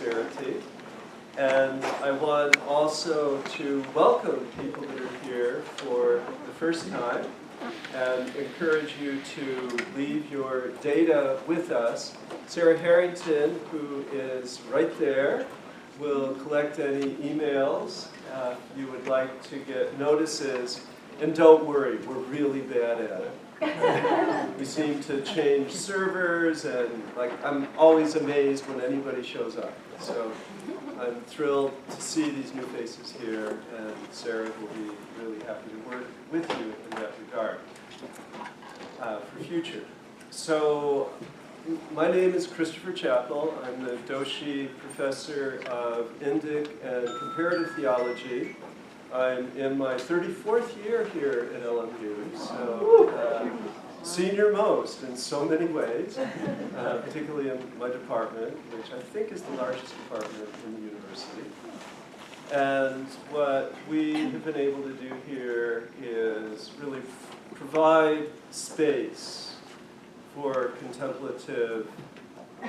austerity. And I want also to welcome people that are here for the first time and encourage you to leave your data with us. Sarah Harrington, who is right there, will collect any emails if you would like to get notices. And don't worry, we're really bad at it. We seem to change servers, and I'm always amazed when anybody shows up. So I'm thrilled to see these new faces here, and Sarah will be really happy to work with you in that regard for future. So my name is Christopher Chappell. I'm the Doshi Professor of Indic and Comparative Theology. I'm in my 34th year here at LMU, so senior most in so many ways, particularly in my department, which I think is the largest department in the university. And what we have been able to do here is really provide space for contemplative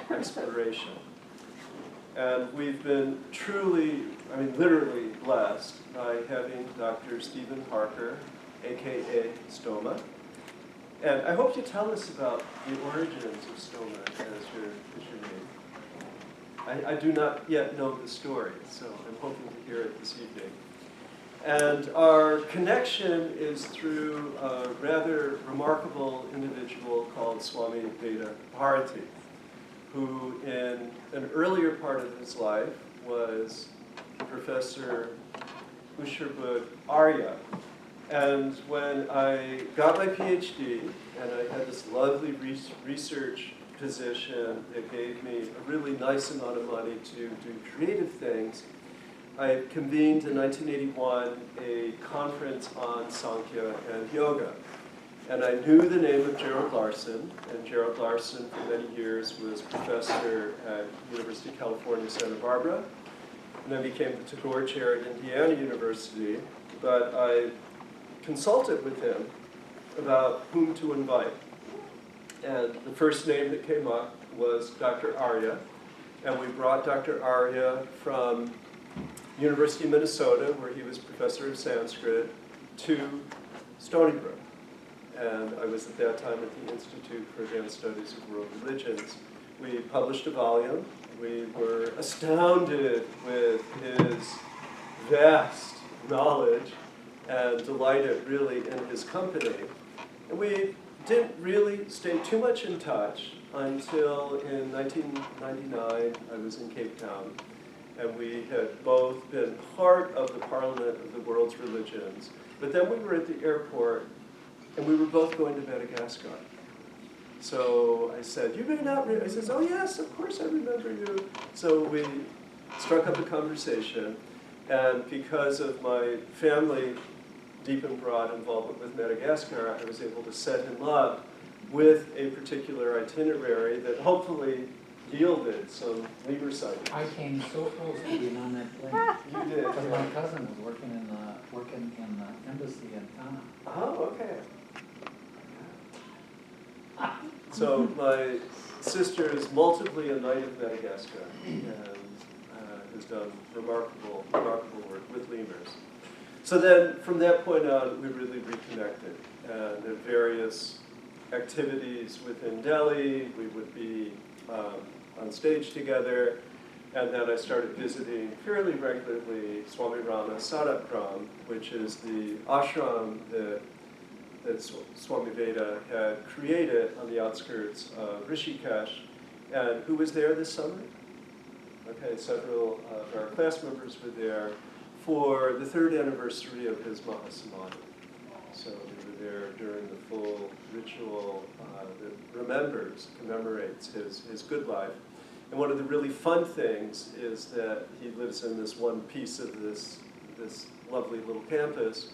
exploration. And we've been truly, literally blessed by having Dr. Stephen Parker, aka Stoma. And I hope you tell us about the origins of Stoma as your name. I do not yet know the story, so I'm hoping to hear it this evening. And our connection is through a rather remarkable individual called Swami Veda Bharati, who in an earlier part of his life was Professor Usherbud Arya. And when I got my PhD, and I had this lovely research position that gave me a really nice amount of money to do creative things, I convened in 1981 a conference on Sankhya and Yoga. And I knew the name of Gerald Larson, and Gerald Larson for many years was professor at University of California, Santa Barbara, and then became the Tagore Chair at Indiana University. But I consulted with him about whom to invite. And the first name that came up was Dr. Arya, and we brought Dr. Arya from University of Minnesota, where he was professor of Sanskrit, to Stony Brook. And I was at that time at the Institute for Advanced Studies of World Religions. We published a volume. We were astounded with his vast knowledge and delighted really in his company. And we didn't really stay too much in touch until in 1999 I was in Cape Town. And we had both been part of the Parliament of the World's Religions. But then we were at the airport, and we were both going to Madagascar. So I said, you may not remember. I says, oh yes, of course I remember you. So we struck up a conversation, and because of my family deep and broad involvement with Madagascar, I was able to set him up with a particular itinerary that hopefully yielded some lemur sightings. I came so close to being on that plane. You did. Because my cousin was working in the embassy in Ghana. Oh, okay. So my sister is multiply a knight of Madagascar and has done remarkable work with lemurs. So then, from that point on, we really reconnected. And at various activities within Delhi, we would be on stage together. And then I started visiting fairly regularly Swami Rama Sadapram, which is the ashram that Swami Veda had created on the outskirts of Rishikesh. And who was there this summer? Okay, several of our class members were there for the 3rd anniversary of his Mahasamadhi. So we were there during the full ritual that commemorates his good life. And one of the really fun things is that he lives in this one piece of this lovely little campus,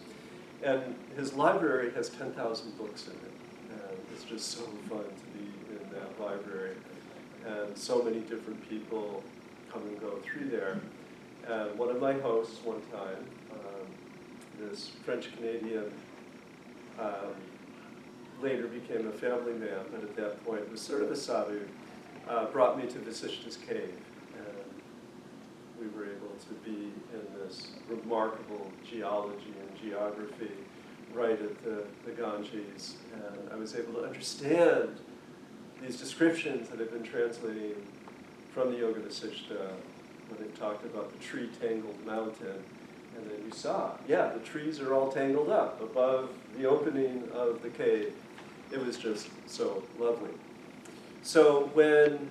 and his library has 10,000 books in it. And it's just so fun to be in that library. And so many different people come and go through there. And one of my hosts one time, this French-Canadian, later became a family man, but at that point was sort of a sadhu, brought me to Vasishta's cave. And we were able to be in this remarkable geology and geography right at the Ganges. And I was able to understand these descriptions that I've been translating from the Yoga Vasishta when they talked about the tree-tangled mountain. And then you saw, yeah, the trees are all tangled up above the opening of the cave. It was just so lovely. So when,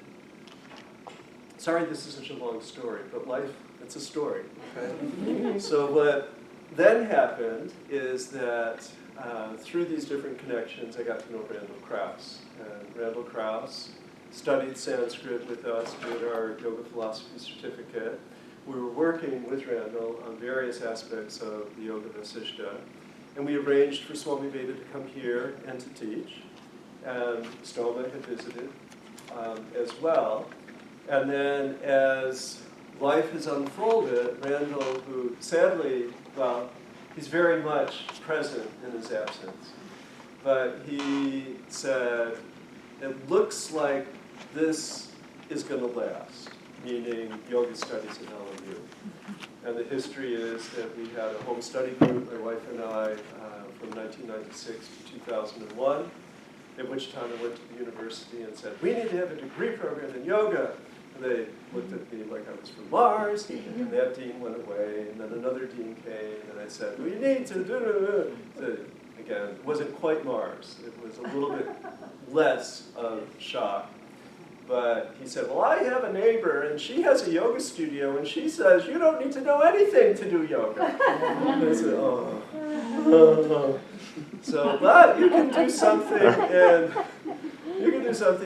sorry this is such a long story, but life, it's a story, okay? So what then happened is that through these different connections, I got to know Randall Krauss. And Randall Krauss studied Sanskrit with us, did our yoga philosophy certificate. We were working with Randall on various aspects of the Yoga Vasishta, and we arranged for Swami Veda to come here and to teach. And Stoma had visited as well. And then as life has unfolded, Randall, who sadly, well, he's very much present in his absence, but he said, it looks like this is going to last, meaning yoga studies at LMU. And the history is that we had a home study group, my wife and I, from 1996 to 2001, at which time I went to the university and said, we need to have a degree program in yoga. And they looked at me like I was from Mars, and that dean went away, and then another dean came, and I said, we need to do it. Again, it wasn't quite Mars. It was a little bit less of shock. But he said, well, I have a neighbor, and she has a yoga studio, and she says, you don't need to know anything to do yoga. And I said, oh. So, but you can do something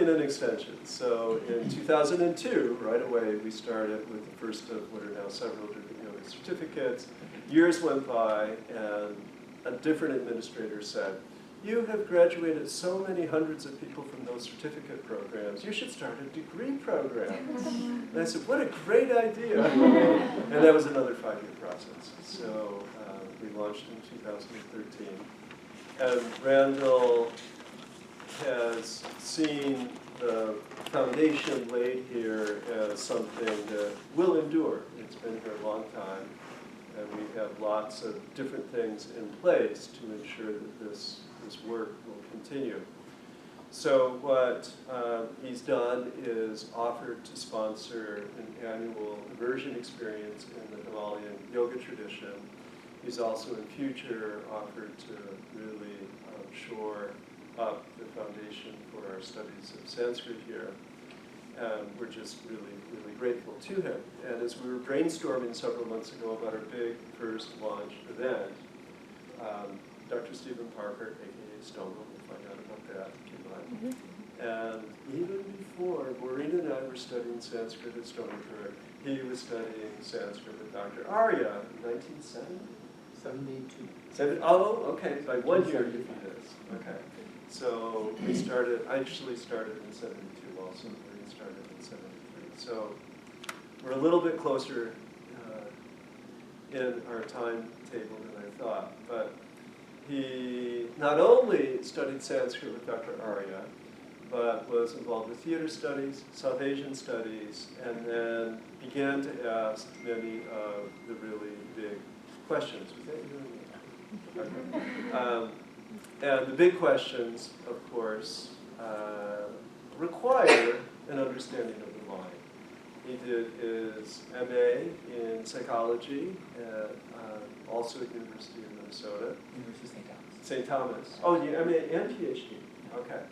in extension. So in 2002, right away, we started with the first of what are now several different yoga certificates. Years went by, and a different administrator said, you have graduated so many hundreds of people from those certificate programs, you should start a degree program. And I said, what a great idea. And that was another 5-year process. So we launched in 2013. And Randall has seen the foundation laid here as something that will endure. It's been here a long time, and we have lots of different things in place to ensure that this work will continue. So what he's done is offered to sponsor an annual immersion experience in the Himalayan yoga tradition. He's also in future offered to really shore up the foundation for our studies of Sanskrit here. And we're just really, really grateful to him. And as we were brainstorming several months ago about our big first launch event, Dr. Stephen Parker, aka Stoma, we'll find out about that if you like. And even before, Maureen and I were studying Sanskrit at Stony Brook, he was studying Sanskrit with Dr. Arya in 1970? 72. Oh, okay, by 1 year you beat us. Okay. So we started, I actually started in 72 also, Maureen started in 73. So we're a little bit closer in our timetable than I thought. But he not only studied Sanskrit with Dr. Arya, but was involved with theater studies, South Asian studies, and then began to ask many of the really big questions. Was that you? Okay. And the big questions, of course, require an understanding of the mind. He did his MA in psychology at also at University of Minnesota. University of St. Thomas. St. Thomas. Oh, you MA and PhD. Okay.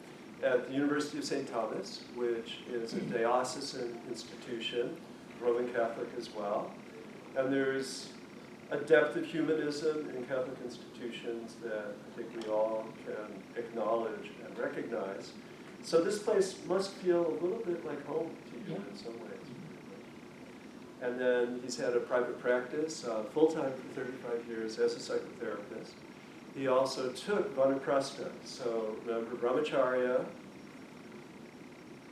At the University of St. Thomas, which is a diocesan institution, Roman Catholic as well. And there's a depth of humanism in Catholic institutions that I think we all can acknowledge and recognize. So this place must feel a little bit like home to you in some ways. And then he's had a private practice full-time for 35 years as a psychotherapist. He also took Vanaprastha. So remember Brahmacharya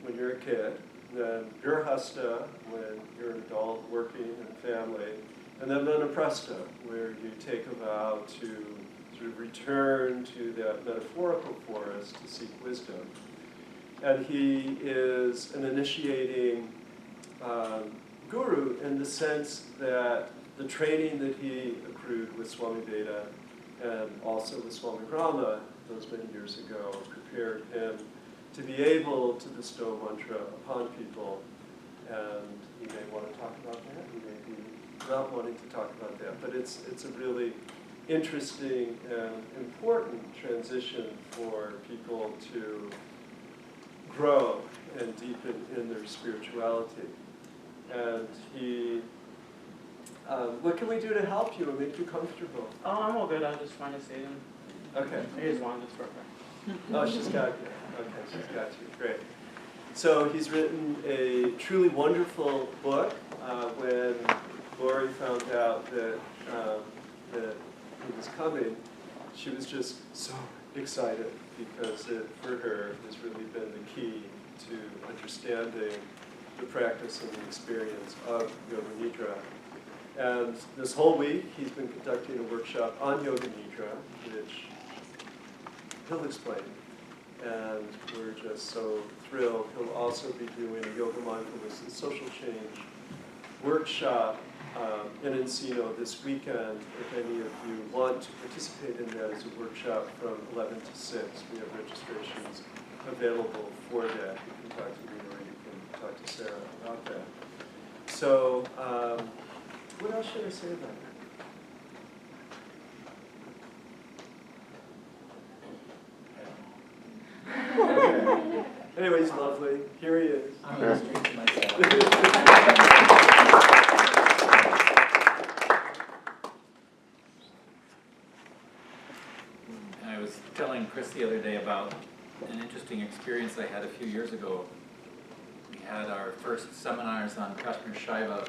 when you're a kid, then Grihastha when you're an adult working and family, and then Vanaprastha, where you take a vow to sort of return to that metaphorical forest to seek wisdom. And he is an initiating guru in the sense that the training that he accrued with Swami Veda and also with Swami Rama those many years ago prepared him to be able to bestow mantra upon people. And he may want to talk about that, he may be not wanting to talk about that, but it's a really interesting and important transition for people to grow and deepen in their spirituality. And he, what can we do to help you and make you comfortable? Oh, I'm all good. I was just trying to see him. Okay. Here's one. That's perfect. Oh, she's got you. Okay, she's got you. Great. So he's written a truly wonderful book. When Lori found out that he was coming, she was just so excited because it, for her, has really been the key to understanding the practice and the experience of Yoga Nidra. And this whole week, he's been conducting a workshop on Yoga Nidra, which he'll explain. And we're just so thrilled. He'll also be doing a Yoga Mindfulness and Social Change workshop in Encino this weekend. If any of you want to participate in that as a workshop from 11 to 6, we have registrations available for that. You can talk to me or you can talk to Sarah about that. So, what else should I say about that? Anyway, he's lovely. Here he is. I'm going to street myself. I was telling Chris the other day about an interesting experience I had a few years ago. We had our first seminars on Kashmir Shaiva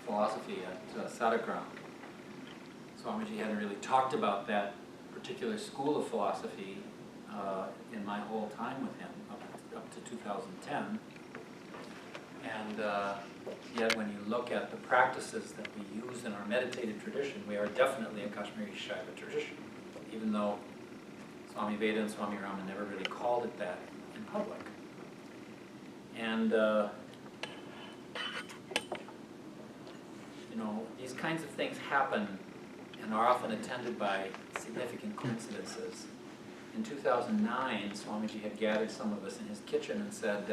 philosophy at Sadagram. Swamiji hadn't really talked about that particular school of philosophy in my whole time with him, up to 2010. And yet when you look at the practices that we use in our meditative tradition, we are definitely a Kashmiri Shaiva tradition, even though Swami Veda and Swami Rama never really called it that in public. And you know, these kinds of things happen and are often attended by significant coincidences. In 2009, Swamiji had gathered some of us in his kitchen and said,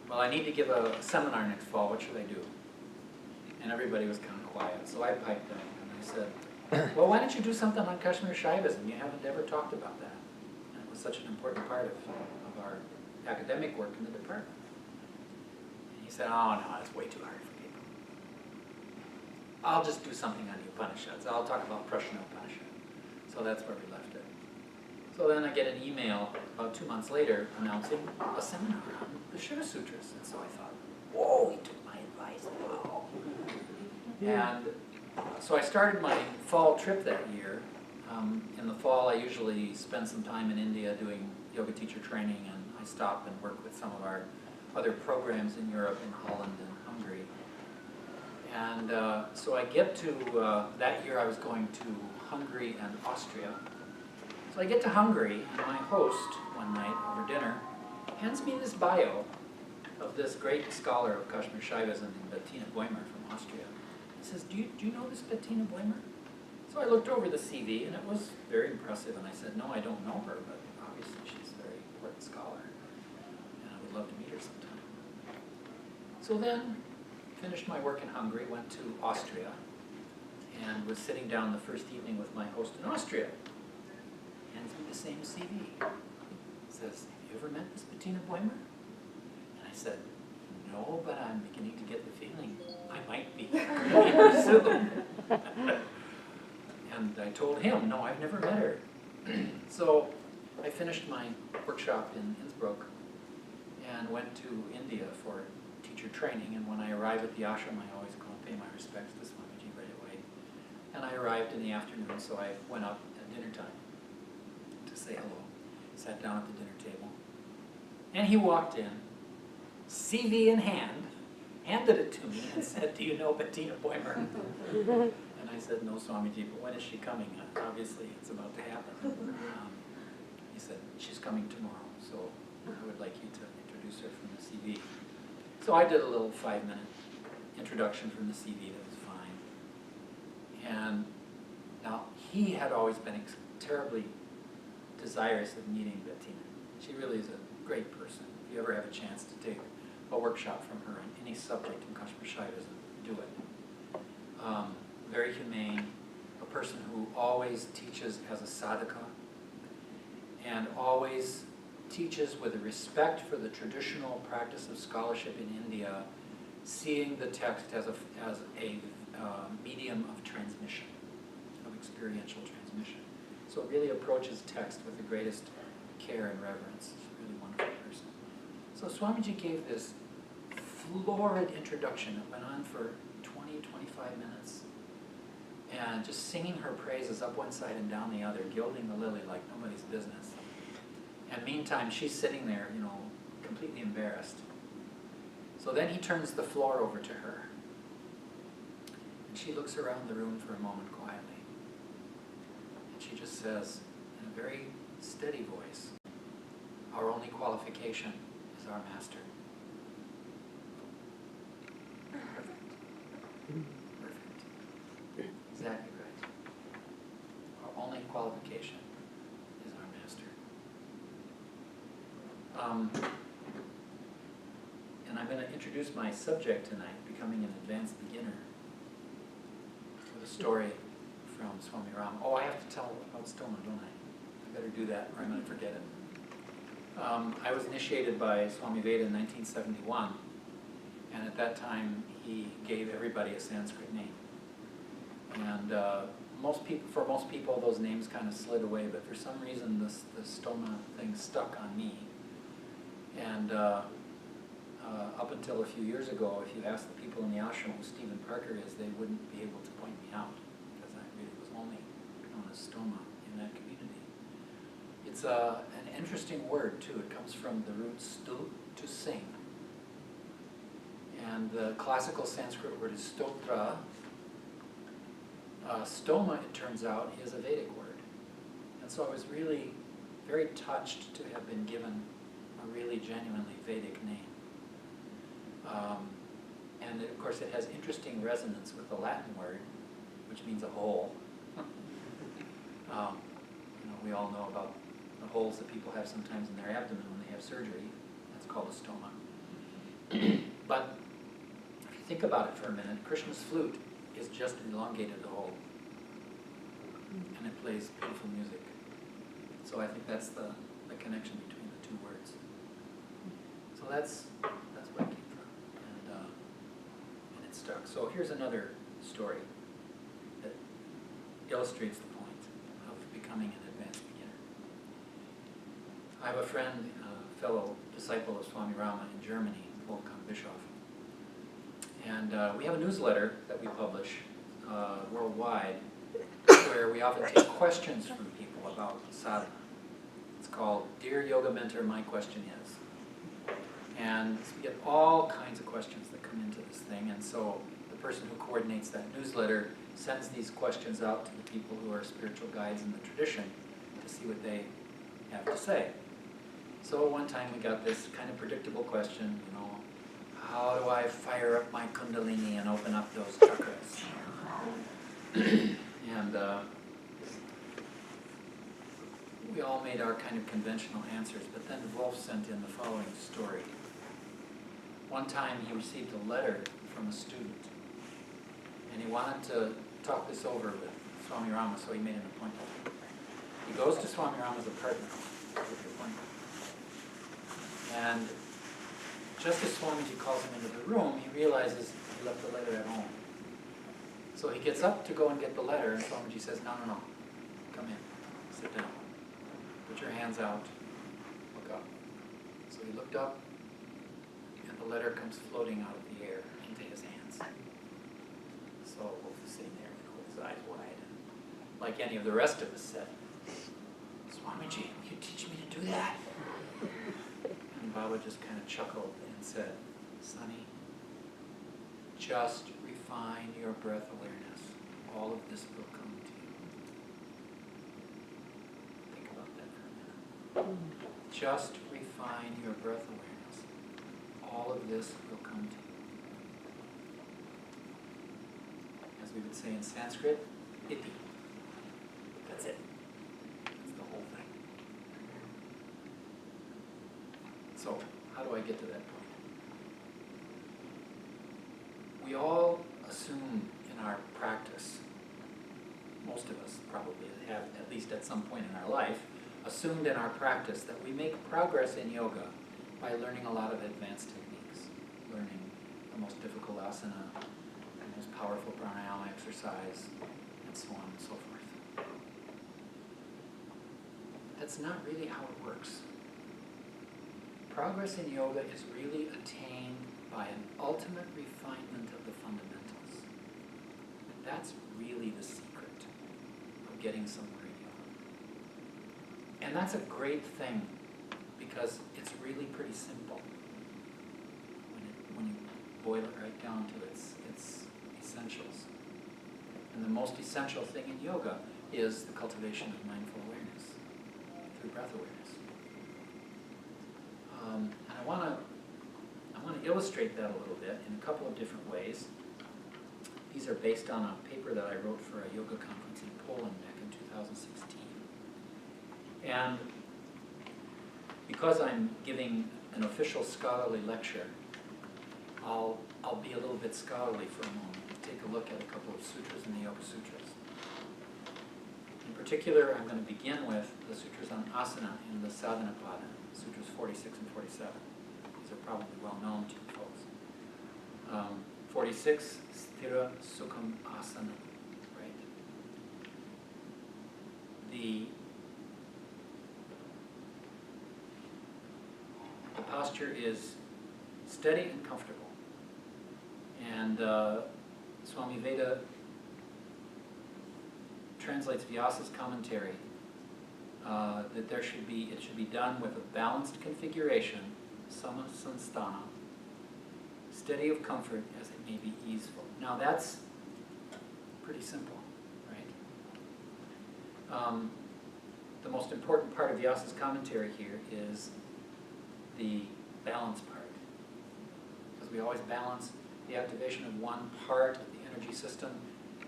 well, I need to give a seminar next fall, what should I do? And everybody was kind of quiet, so I piped up and I said, well, why don't you do something on Kashmir Shaivism? You haven't ever talked about that. And it was such an important part of our academic work in the department. And he said, oh no, it's way too hard for people. I'll just do something on the Upanishads. I'll talk about Prashna Upanishad. So that's where we left it. So then I get an email about 2 months later announcing a seminar on the Shiva Sutras. And so I thought, whoa, he took my advice, wow. And so I started my fall trip that year. In the fall, I usually spend some time in India doing yoga teacher training, and I stop and work with some of our other programs in Europe, in Holland and Hungary. And so I get to, that year I was going to Hungary and Austria. So I get to Hungary, and my host, one night over dinner, hands me this bio of this great scholar of Kashmir Shaivism, Bettina Boehmer from Austria. He says, do you know this Bettina Boehmer? So I looked over the CV, and it was very impressive, and I said, no, I don't know her, but obviously she's a very important scholar, and I would love to meet her sometime. So then, finished my work in Hungary, went to Austria, and was sitting down the first evening with my host in Austria. Hands me the same CV. Says, have you ever met this Bettina Boehmer? And I said, no, but I'm beginning to get the feeling I might be meeting her soon. And I told him, no, I've never met her. So I finished my workshop in Innsbruck and went to India for teacher training. And when I arrived at the ashram, I always go and pay my respects to Swamiji right away. And I arrived in the afternoon, so I went up at dinner time to say hello. Sat down at the dinner table. And he walked in, CV in hand, handed it to me and said, do you know Bettina Boehmer? And I said, no, Swamiji, but when is she coming? Obviously, it's about to happen. He said, she's coming tomorrow, so I would like you to introduce her from the CV. So I did a little 5-minute introduction from the CV that was fine. And now, he had always been terribly desirous of meeting Bettina. She really is a great person. If you ever have a chance to take a workshop from her on any subject in Kashmir Shaivism, do it. Very humane, a person who always teaches as a sadhaka, and always teaches with a respect for the traditional practice of scholarship in India, seeing the text as a medium of transmission, of experiential transmission. So it really approaches text with the greatest care and reverence. It's a really wonderful person. So Swamiji gave this florid introduction that went on for 20, 25 minutes, and just singing her praises up one side and down the other, gilding the lily like nobody's business. And meantime, she's sitting there, completely embarrassed. So then he turns the floor over to her. And she looks around the room for a moment quietly. And she just says, in a very steady voice, "Our only qualification is our master." Perfect. Perfect. Exactly right. Our only qualification is our master. And I'm going to introduce my subject tonight, becoming an advanced beginner, with a story from Swami Ram. Oh, I have to tell about Stoma, don't I? I better do that or I'm going to forget it. I was initiated by Swami Veda in 1971, and at that time he gave everybody a Sanskrit name. And for most people those names kind of slid away, but for some reason the Stoma thing stuck on me. And up until a few years ago, if you asked the people in the ashram who Stephen Parker is, they wouldn't be able to point me out, because I really was only known as Stoma in that community. It's an interesting word, too. It comes from the root stu, to sing. And the classical Sanskrit word is stotra. Stoma, it turns out, is a Vedic word. And so I was really very touched to have been given a really genuinely Vedic name. And of course it has interesting resonance with the Latin word, which means a hole. We all know about the holes that people have sometimes in their abdomen when they have surgery. That's called a stoma. But if you think about it for a minute, Krishna's flute is just an elongated hole. And it plays beautiful music. So I think that's the connection between the two words. So that's where it came from. And it stuck. So here's another story that illustrates the point of becoming an advanced beginner. I have a friend, a fellow disciple of Swami Rama in Germany, Wolfgang Bischoff. And we have a newsletter that we publish worldwide, where we often take questions from people about sadhana. It's called Dear Yoga Mentor, My Question Is. And we get all kinds of questions that come into this thing, and so the person who coordinates that newsletter sends these questions out to the people who are spiritual guides in the tradition to see what they have to say. So one time we got this kind of predictable question, how do I fire up my kundalini and open up those chakras? And we all made our kind of conventional answers, but then Wolf sent in the following story. One time he received a letter from a student, and he wanted to talk this over with Swami Rama, so he made an appointment. He goes to Swami Rama's apartment with the appointment. And just as Swamiji calls him into the room, he realizes he left the letter at home. So he gets up to go and get the letter, and Swamiji says, no, come in, sit down. Put your hands out, look up. So he looked up, and the letter comes floating out of the air into his hands. So Wolf is sitting there with his eyes wide, and like any of the rest of us said, Swamiji, will you teach me to do that? And Baba just kind of chuckled and said, Sonny, just refine your breath awareness. All of this will come to you. Think about that for a minute. Just refine your breath awareness. All of this will come to you. as we would say in Sanskrit, iti. That's it. That's the whole thing. So, how do I get to that point? We all assume in our practice, most of us probably have, at least at some point in our life, assumed in our practice that we make progress in yoga by learning a lot of advanced techniques, learning the most difficult asana, the most powerful pranayama exercise, and so on and so forth. That's not really how it works. Progress in yoga is really attained by an ultimate refinement of the fundamentals. That's really the secret of getting somewhere in yoga. And that's a great thing because it's really pretty simple when you boil it right down to its essentials. And the most essential thing in yoga is the cultivation of mindful awareness through breath awareness. And I want to illustrate that a little bit in a couple of different ways. These are based on a paper that I wrote for a yoga conference in Poland back in 2016. And because I'm giving an official scholarly lecture, I'll be a little bit scholarly for a moment and take a look at a couple of sutras in the Yoga Sutras. In particular, I'm going to begin with the sutras on asana in the Sadhanapada, sutras 46 and 47. These are probably well known to you folks. 46, sthira sukham asana, right? The posture is steady and comfortable. And Swami Veda translates Vyasa's commentary that it should be done with a balanced configuration, samasanstana, steady of comfort as it may be easeful. Now that's pretty simple, right? The most important part of Vyasa's commentary here is the balance part. Because we always balance the activation of one part of the energy system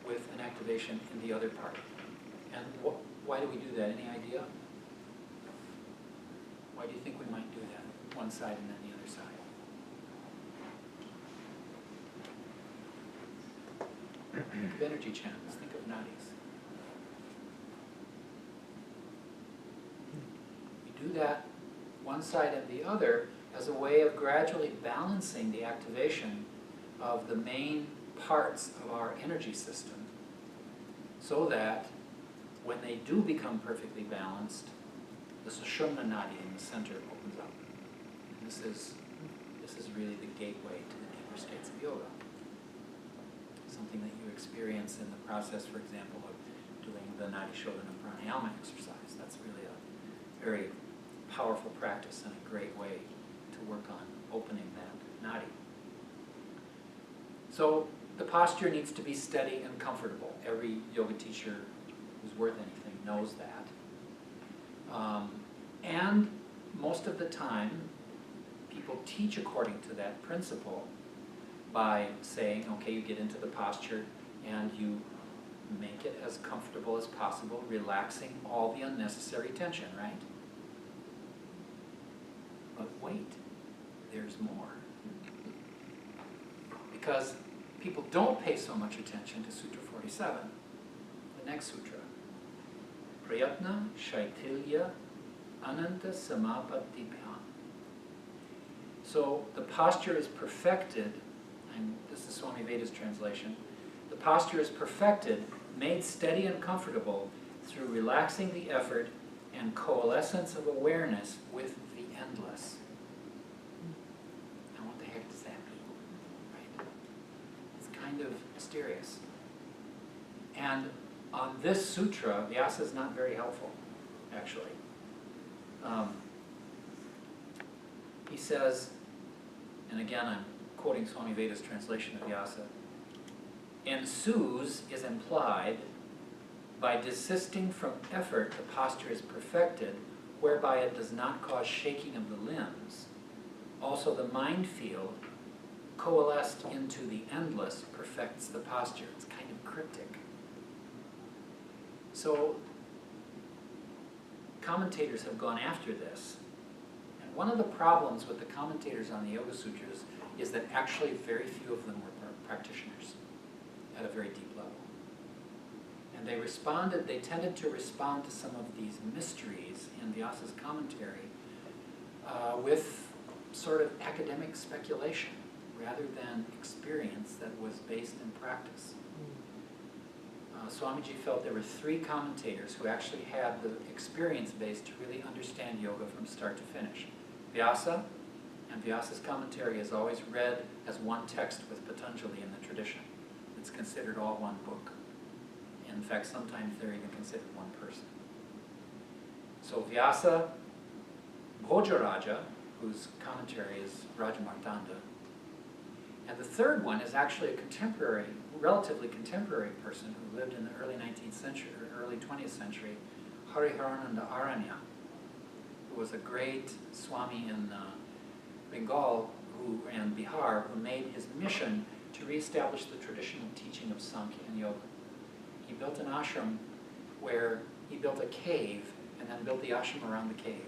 with an activation in the other part. And why do we do that? Any idea? Why do you think we might do that? One side and then the other side. Think of energy channels, think of nadis. We do that one side and the other as a way of gradually balancing the activation of the main parts of our energy system so that when they do become perfectly balanced, the Sushumna Nadi in the center opens up. And this is really the gateway to the deeper states of yoga. Something that you experience in the process, for example, of doing the Nadi Shodhana Pranayama exercise. That's really a very powerful practice and a great way to work on opening that Nadi. So the posture needs to be steady and comfortable. Every yoga teacher who's worth anything knows that. And most of the time, people teach according to that principle by saying, okay, you get into the posture and you make it as comfortable as possible, relaxing all the unnecessary tension, right? But wait, there's more. Because people don't pay so much attention to Sutra 47, the next sutra. Prayatna Shaitilya Ananta Samapatibhyam. So the posture is perfected, and this is Swami Veda's translation, the posture is perfected, made steady and comfortable through relaxing the effort and coalescence of awareness with the endless. Now what the heck does that mean? Right? It's kind of mysterious. And on this sutra, Vyasa is not very helpful, actually. He says, and again I'm quoting Swami Veda's translation of Vyasa, ensues is implied by desisting from effort the posture is perfected, whereby it does not cause shaking of the limbs. Also the mind field coalesced into the endless perfects the posture. It's kind of cryptic. So commentators have gone after this. And one of the problems with the commentators on the Yoga Sutras is that actually very few of them were practitioners at a very deep level. And they tended to respond to some of these mysteries in Vyasa's commentary with sort of academic speculation rather than experience that was based in practice. Swamiji felt there were three commentators who actually had the experience base to really understand yoga from start to finish. Vyasa, and Vyasa's commentary is always read as one text with Patanjali in the tradition. It's considered all one book. In fact, sometimes they're even considered one person. So Vyasa, Bhojaraja, whose commentary is Rajamartanda, and the third one is actually a contemporary, relatively contemporary person who lived in the early 19th century or early 20th century, Hariharananda Aranya, who was a great Swami in Bengal and Bihar, who made his mission to reestablish the traditional teaching of Sankhya and Yoga. He built an ashram where he built a cave and then built the ashram around the cave.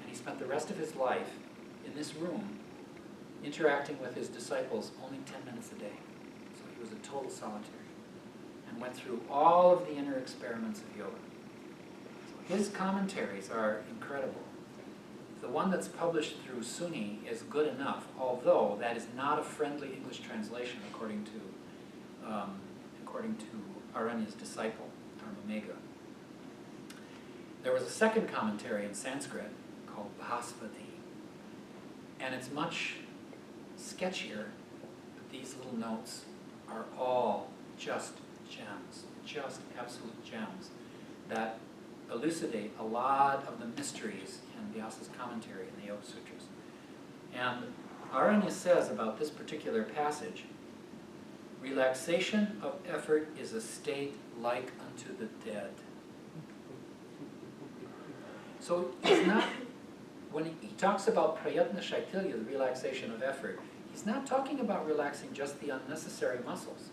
And he spent the rest of his life in this room interacting with his disciples only 10 minutes a day. So he was a total solitary and went through all of the inner experiments of yoga. So his commentaries are incredible. The one that's published through SUNY is good enough, although that is not a friendly English translation according to Aranya's disciple, Dharmamegha. There was a second commentary in Sanskrit called Bhaspati, and it's much sketchier, but these little notes are all just gems, just absolute gems that elucidate a lot of the mysteries in Vyasa's commentary in the Yoga Sutras. And Aranya says about this particular passage, relaxation of effort is a state like unto the dead. So it's not, when he talks about prayatna shaitilya, the relaxation of effort, he's not talking about relaxing just the unnecessary muscles.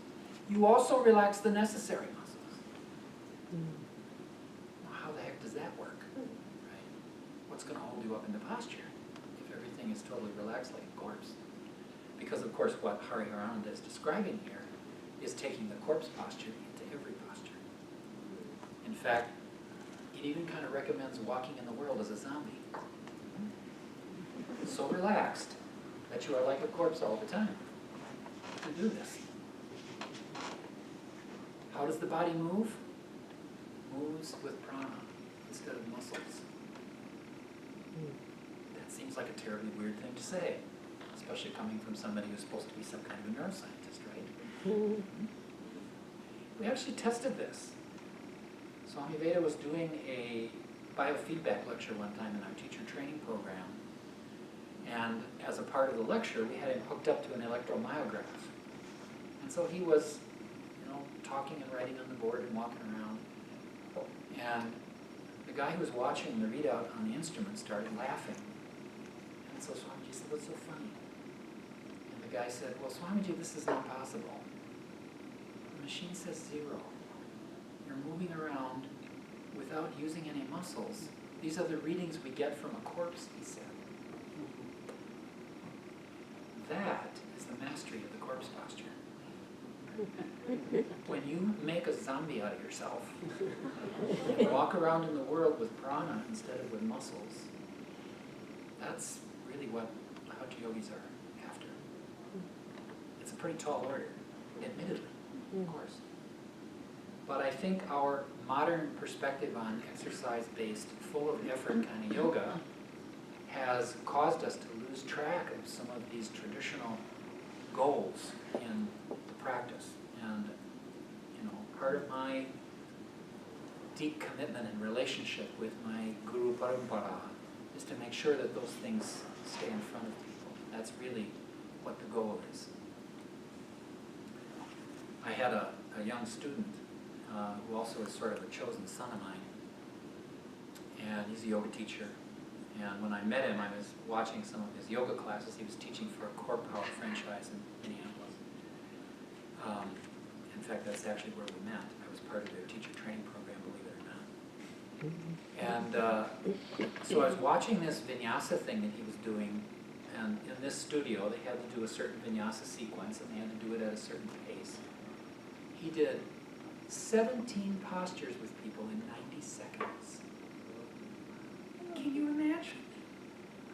You also relax the necessary muscles. Well, how the heck does that work? Right? What's going to hold you up in the posture if everything is totally relaxed like a corpse? Because of course what Hariharananda is describing here is taking the corpse posture into every posture. In fact, it even kind of recommends walking in the world as a zombie. So relaxed that you are like a corpse all the time to do this. How does the body move? Moves with prana instead of muscles. That seems like a terribly weird thing to say, especially coming from somebody who's supposed to be some kind of a neuroscientist, right? We actually tested this. Swami Veda was doing a biofeedback lecture one time in our teacher training program. And as a part of the lecture, we had him hooked up to an electromyograph. And so he was, talking and writing on the board and walking around. And the guy who was watching the readout on the instrument started laughing. And so Swamiji said, "What's so funny?" And the guy said, "Well, Swamiji, this is not possible. The machine says 0. You're moving around without using any muscles. These are the readings we get from a corpse," he said. That is the mastery of the corpse posture. When you make a zombie out of yourself and walk around in the world with prana instead of with muscles, that's really what Hajj yogis are after. It's a pretty tall order, admittedly, of course. But I think our modern perspective on exercise-based, full of effort kind of yoga has caused us to lose track of some of these traditional goals in the practice. And, part of my deep commitment and relationship with my Guru Parampara is to make sure that those things stay in front of people. That's really what the goal is. I had a young student who also is sort of a chosen son of mine. And he's a yoga teacher. And when I met him, I was watching some of his yoga classes. He was teaching for a Core Power franchise guys in Minneapolis. In fact, that's actually where we met. I was part of their teacher training program, believe it or not. And so I was watching this vinyasa thing that he was doing, and in this studio they had to do a certain vinyasa sequence, and they had to do it at a certain pace. He did 17 postures with people in 90 seconds. Can you imagine?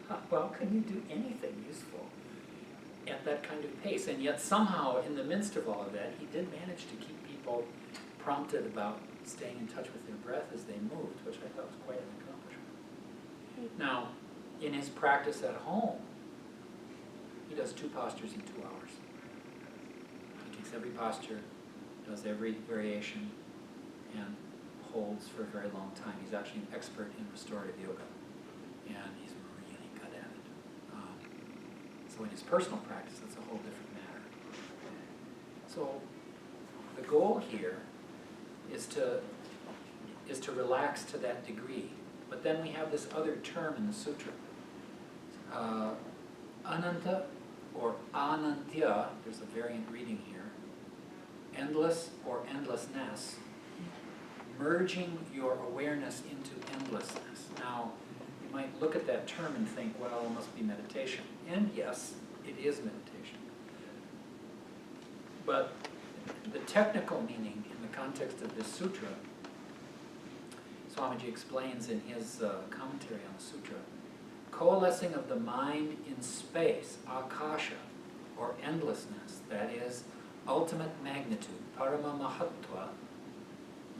How well can you do anything useful at that kind of pace? And yet somehow, in the midst of all of that, he did manage to keep people prompted about staying in touch with their breath as they moved, which I thought was quite an accomplishment. Now, in his practice at home, he does 2 postures in 2 hours. He takes every posture, does every variation, and holds for a very long time. He's actually an expert in restorative yoga, and he's really good at it. So in his personal practice, that's a whole different matter. So the goal here is to relax to that degree. But then we have this other term in the sutra. Ananta or anantya, there's a variant reading here. Endless or endlessness, merging your awareness into endlessness. Now, you might look at that term and think, well, it must be meditation. And yes, it is meditation. But the technical meaning in the context of this sutra, Swamiji explains in his commentary on the sutra, coalescing of the mind in space, akasha, or endlessness, that is, ultimate magnitude, parama mahatva,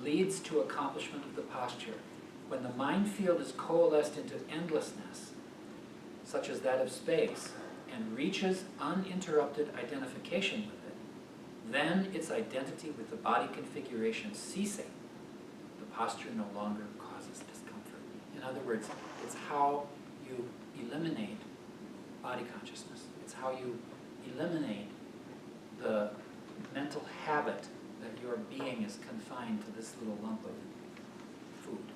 leads to accomplishment of the posture. When the mind field is coalesced into endlessness, such as that of space, and reaches uninterrupted identification with it, then its identity with the body configuration ceasing, the posture no longer causes discomfort. In other words, it's how you eliminate body consciousness. It's how you eliminate the mental habit that your being is confined to this little lump of food.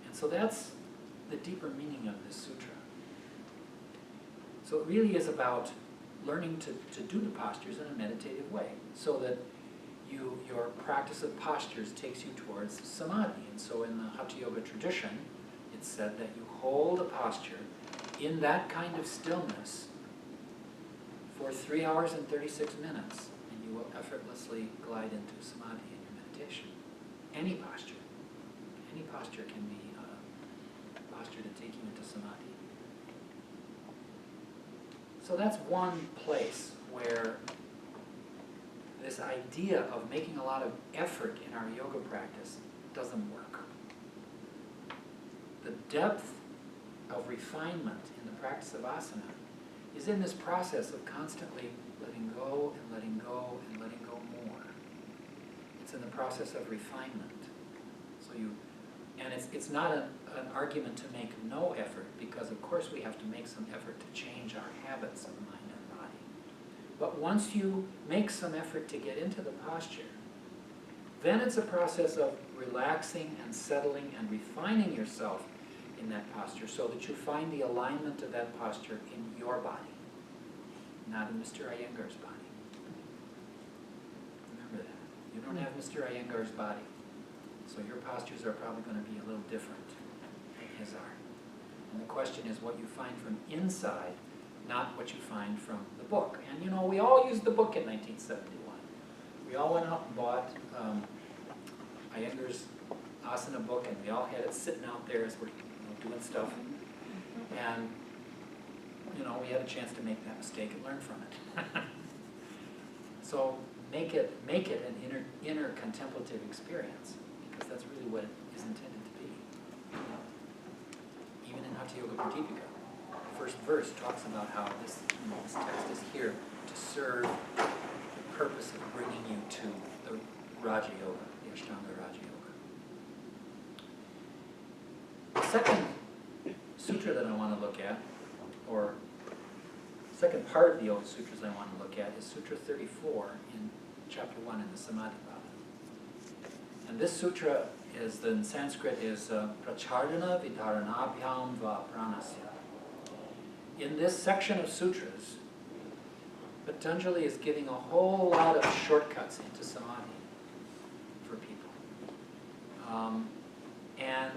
And so that's the deeper meaning of this sutra. So it really is about learning to do the postures in a meditative way, so that your practice of postures takes you towards samadhi. And so in the Hatha Yoga tradition, it's said that you hold a posture in that kind of stillness for 3 hours and 36 minutes, and you will effortlessly glide into samadhi in your meditation. Any posture can be a posture to take you into samadhi. So that's one place where this idea of making a lot of effort in our yoga practice doesn't work. The depth of refinement in the practice of asana is in this process of constantly letting go and letting go and letting go more. It's in the process of refinement. And it's not an argument to make no effort, because of course we have to make some effort to change our habits of mind and body. But once you make some effort to get into the posture, then it's a process of relaxing and settling and refining yourself in that posture, so that you find the alignment of that posture in your body, not in Mr. Iyengar's body. Remember that. You don't have Mr. Iyengar's body, so your postures are probably going to be a little different than his are. And the question is what you find from inside, not what you find from the book. And you know, we all used the book in 1971. We all went out and bought Iyengar's asana book, and we all had it sitting out there as we're doing stuff. And you know, we had a chance to make that mistake and learn from it. So make it an inner contemplative experience, because that's really what it is intended to be. Even in Hatha Yoga Pradipika, the first verse talks about how this text is here to serve the purpose of bringing you to the Raja Yoga, the Ashtanga Raja Yoga. The second sutra that I want to look at, or second part of the Yoga Sutras I want to look at, is Sutra 34 in Chapter 1 in the Samadhi Bhava. And this sutra is, in Sanskrit, is Prachardana Vidaranabhyam Va Pranasya. in this section of sutras, Patanjali is giving a whole lot of shortcuts into samadhi for people. And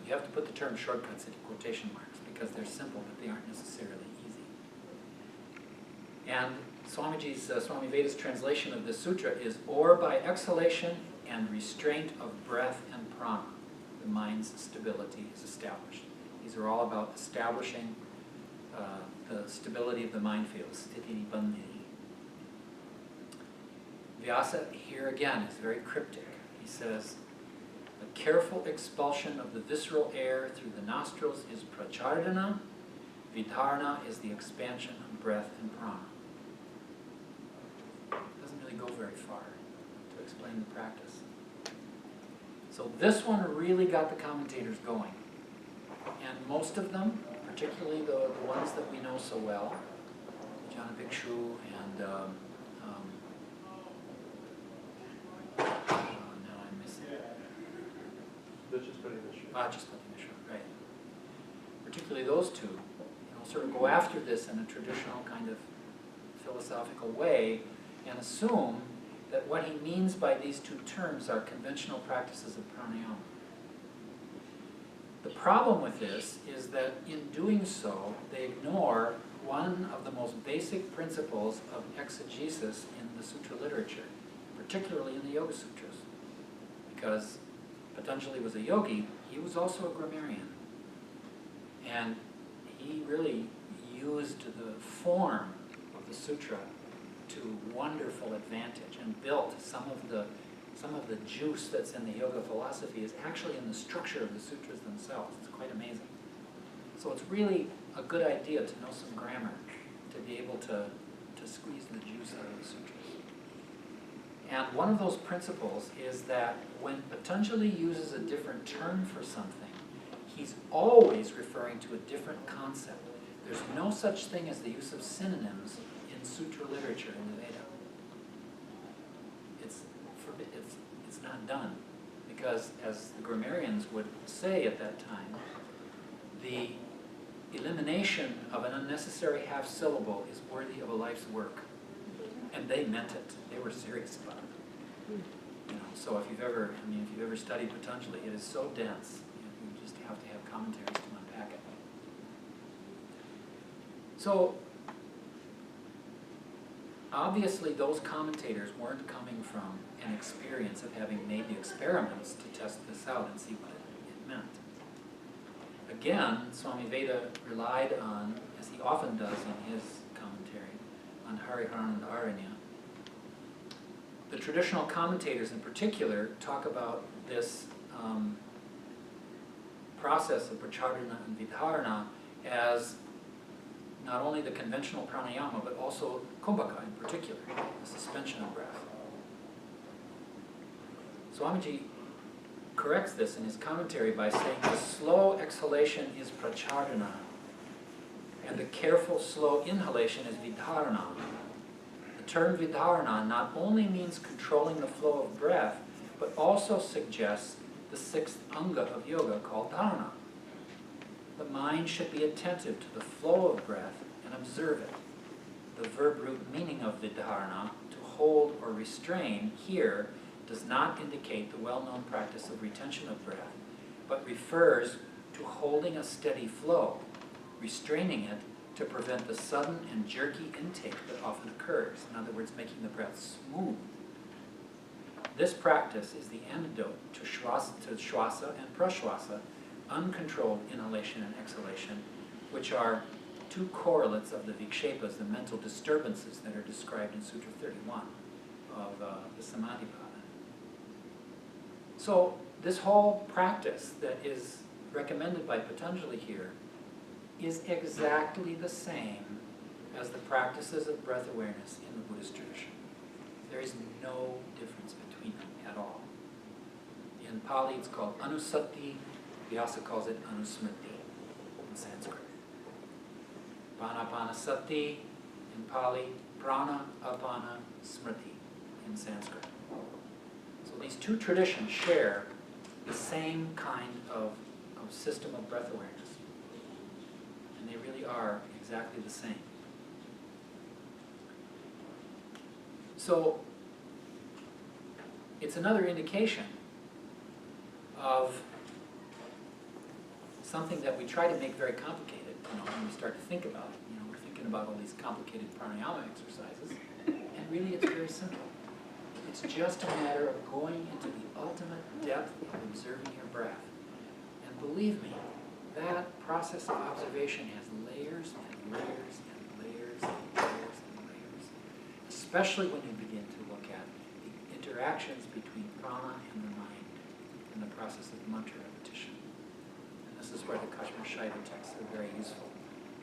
you have to put the term shortcuts into quotation marks because they're simple, but they aren't necessarily easy. And Swami Veda's translation of this sutra is, or by exhalation and restraint of breath and prana, the mind's stability is established. These are all about establishing the stability of the mind field, sthiti bandhini. Vyasa here again is very cryptic. He says, the careful expulsion of the visceral air through the nostrils is prachardana, vidharana is the expansion of breath and prana. Doesn't really go very far to explain the practice. So this one really got the commentators going. And most of them, particularly the ones that we know so well, Jana Bhikshu and now I'm missing. Vachaspati Mishra. Vachaspati Mishra, right. Particularly those two, sort of go after this in a traditional kind of philosophical way and assume that what he means by these two terms are conventional practices of pranayama. The problem with this is that in doing so, they ignore one of the most basic principles of exegesis in the sutra literature, particularly in the Yoga Sutras. Because Patanjali was a yogi, he was also a grammarian. And he really used the form of the sutra to wonderful advantage and built some of the juice that's in the yoga philosophy is actually in the structure of the sutras themselves. It's quite amazing. So it's really a good idea to know some grammar to be able to squeeze the juice out of the sutras. And one of those principles is that when Patanjali uses a different term for something, he's always referring to a different concept. There's no such thing as the use of synonyms in sutra literature in the Veda. It's not done. Because as the grammarians would say at that time, the elimination of an unnecessary half syllable is worthy of a life's work. And they meant it. They were serious about it. So if you've ever studied Patanjali, it is so dense. You just have to have commentaries to unpack it. So obviously those commentators weren't coming from an experience of having made the experiments to test this out and see what it meant. Again, Swami Veda relied on, as he often does in his commentary, on Hariharananda Aranya. The traditional commentators in particular talk about this process of pracharana and vidharana as not only the conventional pranayama, but also kumbhaka in particular, the suspension of breath. Swamiji corrects this in his commentary by saying the slow exhalation is pracharana, and the careful slow inhalation is vidharana. The term vidharana not only means controlling the flow of breath, but also suggests the sixth anga of yoga called dharana. The mind should be attentive to the flow of breath and observe it. The verb root meaning of vidharana, to hold or restrain, here does not indicate the well-known practice of retention of breath, but refers to holding a steady flow, restraining it to prevent the sudden and jerky intake that often occurs. In other words, making the breath smooth. This practice is the antidote to shwasa and prashwasa, uncontrolled inhalation and exhalation, which are two correlates of the vikshepas, the mental disturbances that are described in Sutra 31 of the Samadhipada. So this whole practice that is recommended by Patanjali here is exactly the same as the practices of breath awareness in the Buddhist tradition. There is no difference between them at all. In Pali it's called anusati, Vyasa calls it anusmriti in Sanskrit. Panapanasati in Pali, prana apana smriti in Sanskrit. So these two traditions share the same kind of system of breath awareness. And really are exactly the same. So it's another indication of something that we try to make very complicated, when we start to think about it. We're thinking about all these complicated pranayama exercises, and really it's very simple. It's just a matter of going into the ultimate depth of observing your breath. And believe me, that process of observation has layers and layers and layers and layers and layers, especially when you begin to look at the interactions between prana and the mind in the process of mantra repetition. And this is where the Kashmir Shaita texts are very useful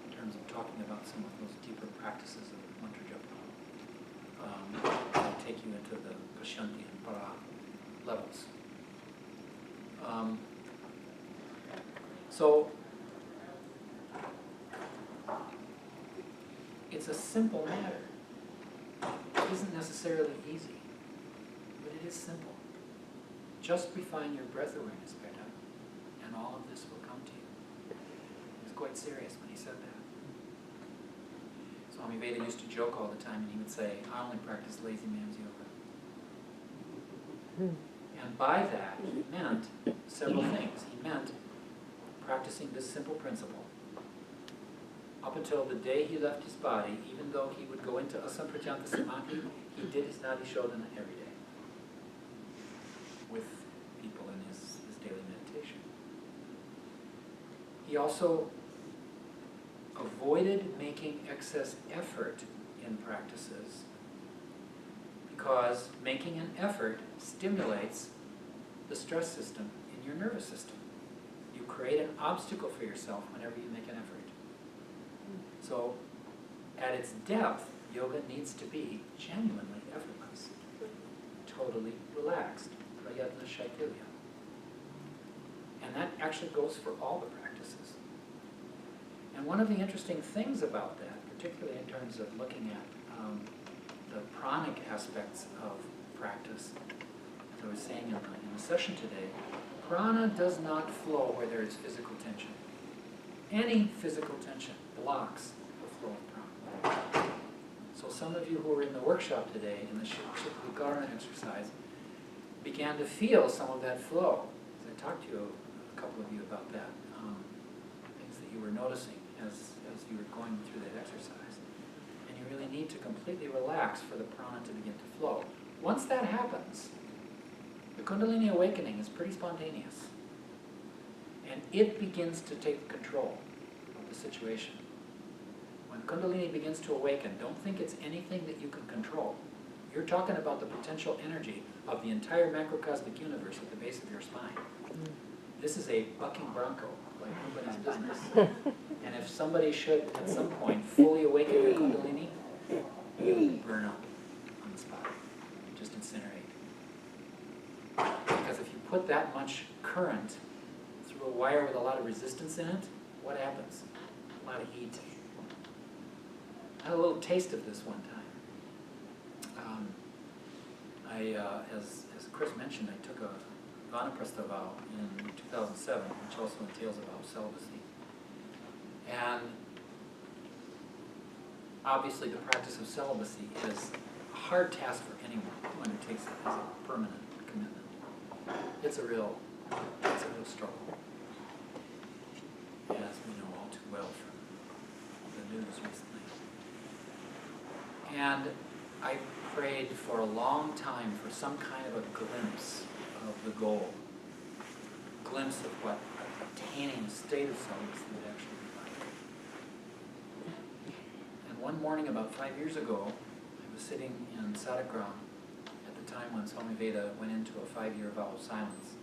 in terms of talking about some of those deeper practices of mantra japa. That take you into the Kashanti and Para levels. So it's a simple matter. It isn't necessarily easy, but it is simple. Just refine your breath awareness better, and all of this will come to you. He was quite serious when he said that. Swami Veda used to joke all the time, and he would say, I only practice lazy man's yoga. And by that, he meant several things. He meant practicing this simple principle. Up until the day he left his body, even though he would go into asampratyanta samadhi, he did his nadi shodhana every day with people in his daily meditation. He also avoided making excess effort in practices, because making an effort stimulates the stress system in your nervous system. You create an obstacle for yourself whenever you make an effort. So, at its depth, yoga needs to be genuinely effortless, totally relaxed, prayatna shaitilya. And that actually goes for all the practices. And one of the interesting things about that, particularly in terms of looking at the pranic aspects of practice, as I was saying in the session today, prana does not flow where there is physical tension. Any physical tension blocks the flow of prana. So some of you who were in the workshop today in the Shikharana exercise began to feel some of that flow. As I talked to you, a couple of you about that, things that you were noticing as you were going through that exercise. And you really need to completely relax for the prana to begin to flow. Once that happens, the Kundalini awakening is pretty spontaneous. And it begins to take control of the situation. When Kundalini begins to awaken, don't think it's anything that you can control. You're talking about the potential energy of the entire macrocosmic universe at the base of your spine. This is a bucking bronco, like nobody's business. And if somebody should, at some point, fully awaken your Kundalini, you will burn up on the spot. Just incinerate. Because if you put that much current through a wire with a lot of resistance in it, what happens? A lot of heat. I had a little taste of this one time. As Chris mentioned, I took a Vanaprastha vow in 2007, which also entails a vow of celibacy. And obviously the practice of celibacy is a hard task for anyone who undertakes it as a permanent commitment. It's a real struggle, as we know all too well from the news recently. And I prayed for a long time for some kind of a glimpse of the goal, a glimpse of what attaining a state of celibacy would actually be like. And one morning about 5 years ago, I was sitting in Sadagram at the time when Swami Veda went into a 5-year vow of silence.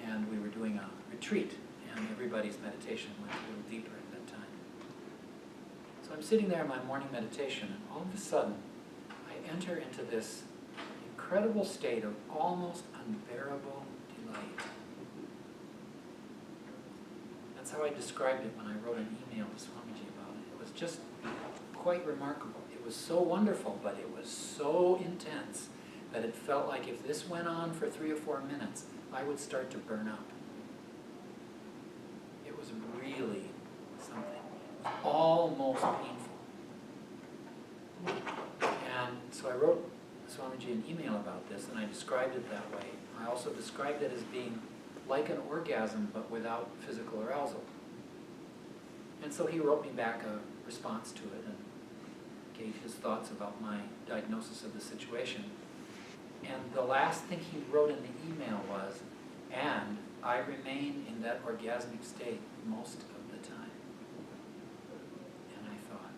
And we were doing a retreat, and everybody's meditation went a little deeper at that time. So I'm sitting there in my morning meditation, and all of a sudden, I enter into this incredible state of almost unbearable delight. That's how I described it when I wrote an email to Swamiji about it. It was just quite remarkable. It was so wonderful, but it was so intense that it felt like if this went on for 3 or 4 minutes, I would start to burn up. It was really something. It most painful. And so I wrote Swamiji an email about this, and I described it that way. I also described it as being like an orgasm, but without physical arousal. And so he wrote me back a response to it and gave his thoughts about my diagnosis of the situation. And the last thing he wrote in the email was, "And I remain in that orgasmic state most of the time." And I thought,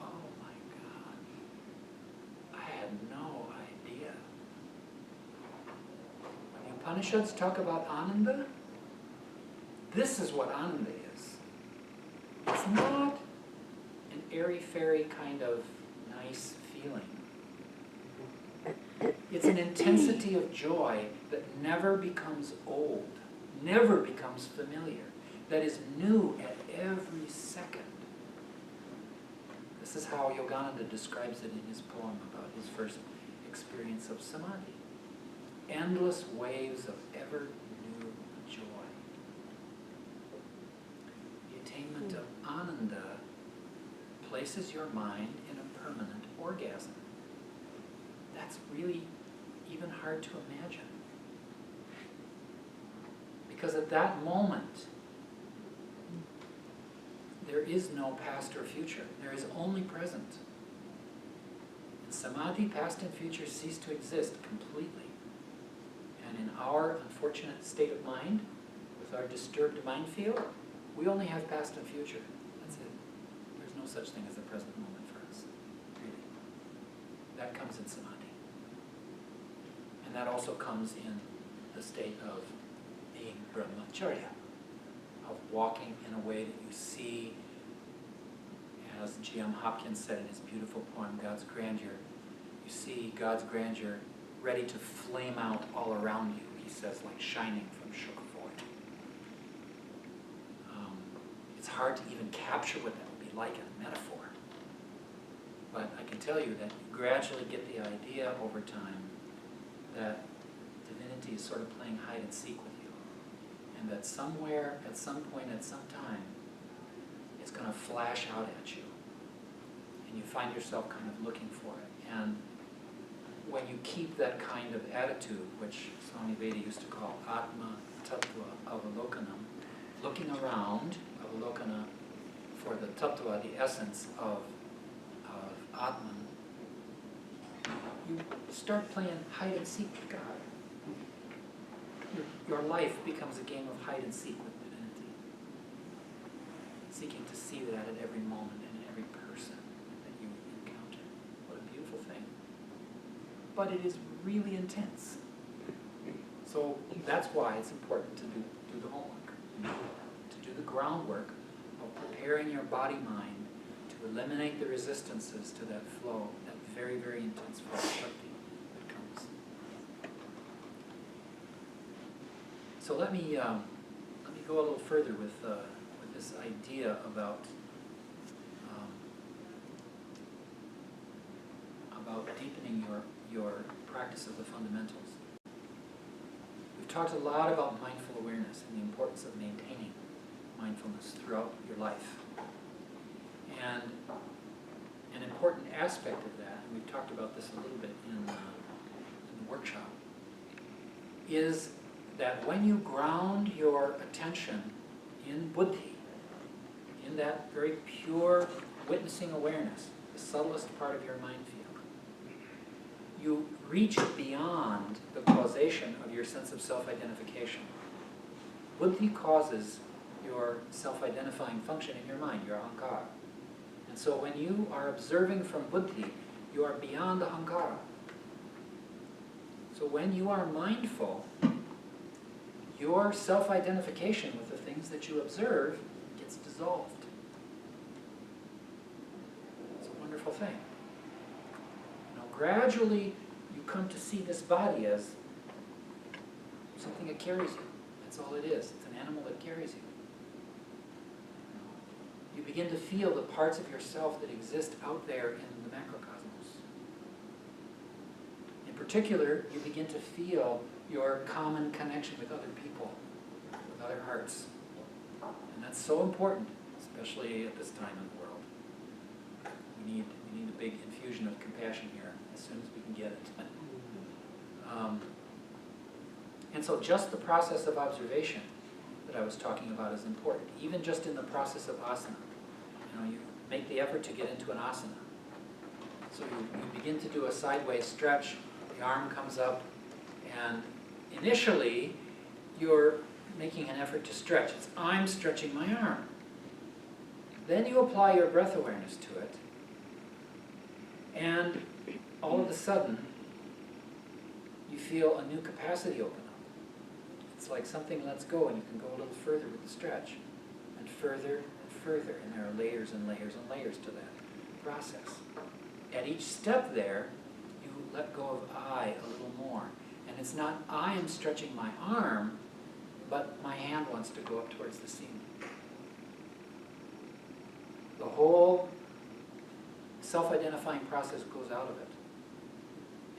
oh my God, I had no idea. When the Upanishads talk about Ananda, this is what Ananda is. It's not an airy-fairy kind of nice feeling. It's an intensity of joy that never becomes old, never becomes familiar, that is new at every second. This is how Yogananda describes it in his poem about his first experience of samadhi. Endless waves of ever new joy. The attainment of Ananda places your mind in a permanent orgasm. That's really even hard to imagine. Because at that moment, there is no past or future. There is only present. In samadhi, past and future cease to exist completely. And in our unfortunate state of mind, with our disturbed mind field, we only have past and future. That's it. There's no such thing as the present moment for us, really. That comes in samadhi. And that also comes in the state of being brahmacharya, of walking in a way that you see, as G.M. Hopkins said in his beautiful poem, God's Grandeur, you see God's grandeur ready to flame out all around you, he says, like shining from shook void. It's hard to even capture what that would be like in a metaphor. But I can tell you that you gradually get the idea over time that divinity is sort of playing hide and seek with you. And that somewhere, at some point, at some time, it's going to flash out at you. And you find yourself kind of looking for it. And when you keep that kind of attitude, which Swami Veda used to call Atma Tattva Avalokanam, looking around, Avalokana, for the Tattva, the essence of Atman, you start playing hide and seek with God. Your life becomes a game of hide and seek with divinity, seeking to see that at every moment and in every person that you encounter. What a beautiful thing. But it is really intense. So that's why it's important to do the homework, to do the groundwork of preparing your body-mind to eliminate the resistances to that flow, that very, very intense flow of Shakti that comes. So let me go a little further with this idea about deepening your practice of the fundamentals. We've talked a lot about mindful awareness and the importance of maintaining mindfulness throughout your life. And an important aspect of that, and we've talked about this a little bit in the workshop, is that when you ground your attention in buddhi, in that very pure witnessing awareness, the subtlest part of your mind field, you reach beyond the causation of your sense of self-identification. Buddhi causes your self-identifying function in your mind, your ahankara. And so when you are observing from buddhi, you are beyond the ahankara. So when you are mindful, your self-identification with the things that you observe gets dissolved. It's a wonderful thing. Now gradually you come to see this body as something that carries you. That's all it is. It's an animal that carries you. You begin to feel the parts of yourself that exist out there in the macrocosmos. In particular, you begin to feel your common connection with other people, with other hearts. And that's so important, especially at this time in the world. We need a big infusion of compassion here as soon as we can get it. And so just the process of observation that I was talking about is important. Even just in the process of asana. You make the effort to get into an asana. So you begin to do a sideways stretch, the arm comes up, and initially you're making an effort to stretch. It's I'm stretching my arm. Then you apply your breath awareness to it, and all of a sudden you feel a new capacity open up. It's like something lets go and you can go a little further with the stretch, and further and further, and there are layers and layers and layers to that process. At each step there, you let go of I a little more. And it's not I am stretching my arm, but my hand wants to go up towards the ceiling. The whole self-identifying process goes out of it.